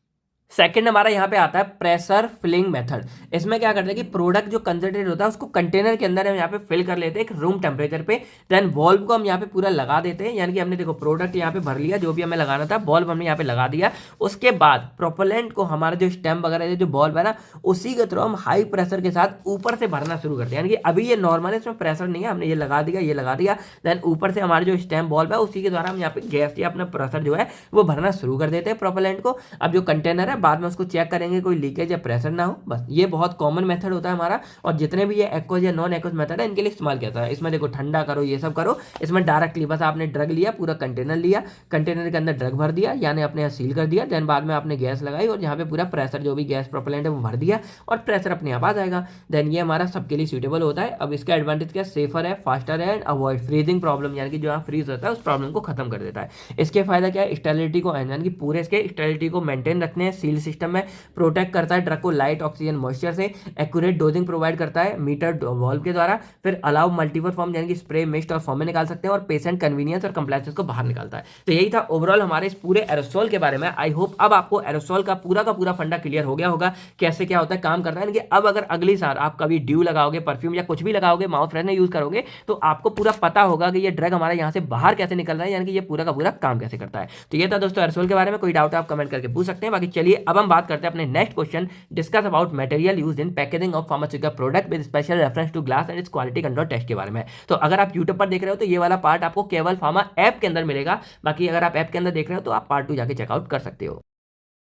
सेकंड हमारा यहाँ पे आता है प्रेशर फिलिंग मेथड। इसमें क्या करते हैं कि प्रोडक्ट जो कंसंट्रेट होता है उसको कंटेनर के अंदर हम यहाँ पे फिल कर लेते हैं एक रूम टेम्परेचर पे। देन बॉल्ब को हम यहाँ पे पूरा लगा देते हैं यानी कि हमने देखो प्रोडक्ट यहाँ पे भर लिया जो भी हमें लगाना था, बॉल्ब हमने यहाँ पे लगा दिया। उसके बाद प्रोपेलेंट को हमारा जो स्टेम वगैरह जो बॉल्ब है ना उसी के थ्रू हम हाई प्रेशर के साथ ऊपर से भरना शुरू करते हैं। यानी कि अभी ये नॉर्मल है इसमें प्रेशर नहीं है, हमने ये लगा दिया ये लगा दिया। देन ऊपर से हमारे जो स्टेम बॉल्ब है उसी के द्वारा हम यहाँ पे गैस या अपना प्रेशर जो है वो भरना शुरू कर देते हैं प्रोपेलेंट को। अब जो कंटेनर है बाद में उसको चेक करेंगे कोई लीकेज या प्रेशर ना हो, बस ये बहुत कॉमन मेथड होता है हमारा। और जितने भी ये एक्वस या नॉन एक्वस मेथड है इनके लिए इस्तेमाल किया जाता है। इसमें देखो ठंडा करो ये सब करो, इसमें डायरेक्टली बस आपने ड्रग लिया पूरा कंटेनर लिया, कंटेनर के अंदर ड्रग भर दिया यानी आपने यहाँ सील कर दिया। देन बाद में आपने गैस लगाई और यहाँ पे पूरा प्रेशर जो भी गैस प्रोपेलेंट है वो भर दिया और प्रेशर अपने आप आ जाएगा। देन ये हमारा सबके लिए सूटेबल होता है। अब इसका एडवांटेज क्या, सेफर है, फास्टर है एंड अवॉइड फ्रीजिंग प्रॉब्लम यानी कि जो यहाँ फ्रीज होता है उस प्रॉब्लम को खत्म कर देता है। इसके फायदा क्या है, स्टेरिलिटी को यानी कि पूरे इसके स्टेरिलिटी को मेंटेन रखने हैं, सील सिस्टम में प्रोटेक्ट करता है ड्रग को लाइट ऑक्सीजन मॉइस्चर से, एक्यूरेट डोजिंग प्रोवाइड करता है मीटर वॉल्व के द्वारा, फिर अलाउ मल्टीपल फॉर्म यानी कि स्प्रे मिस्ट और फॉर्म में निकाल सकते हैं और पेशेंट कन्वीनियंस और कंप्लायंस को बाहर निकालता है। तो यही था ओवरऑल हमारे इस पूरे एरोसोल के बारे में। आई होप अब आपको एरोसोल का पूरा फंडा क्लियर हो गया होगा, कैसे क्या होता है काम करता है। यानी कि अब अगर अगली साल आप कभी ड्यू लगाओगे, परफ्यूम या कुछ भी लगाओगे, माउथ फ्रेशनर यूज करोगे तो आपको पूरा पता होगा कि ये ड्रग हमारे यहाँ से बाहर कैसे निकल रहा है, यानी कि ये पूरा का पूरा काम कैसे करता है। तो ये था दोस्तों एरोसोल के बारे में। कोई डाउट आप कमेंट करके पूछ सकते हैं। बाकी चलिए अब हम बात करते हैं अपने next question, discuss about material used in packaging of pharmaceutical product with special reference to glass and its quality control test के बारे में। तो अगर आप यूट्यूब पर देख रहे हो तो ये वाला पार्ट आपको केवल फार्मा ऐप के अंदर मिलेगा। बाकी अगर आप ऐप के अंदर देख रहे हो तो आप पार्ट 2 जाके चेकआउट कर सकते हो।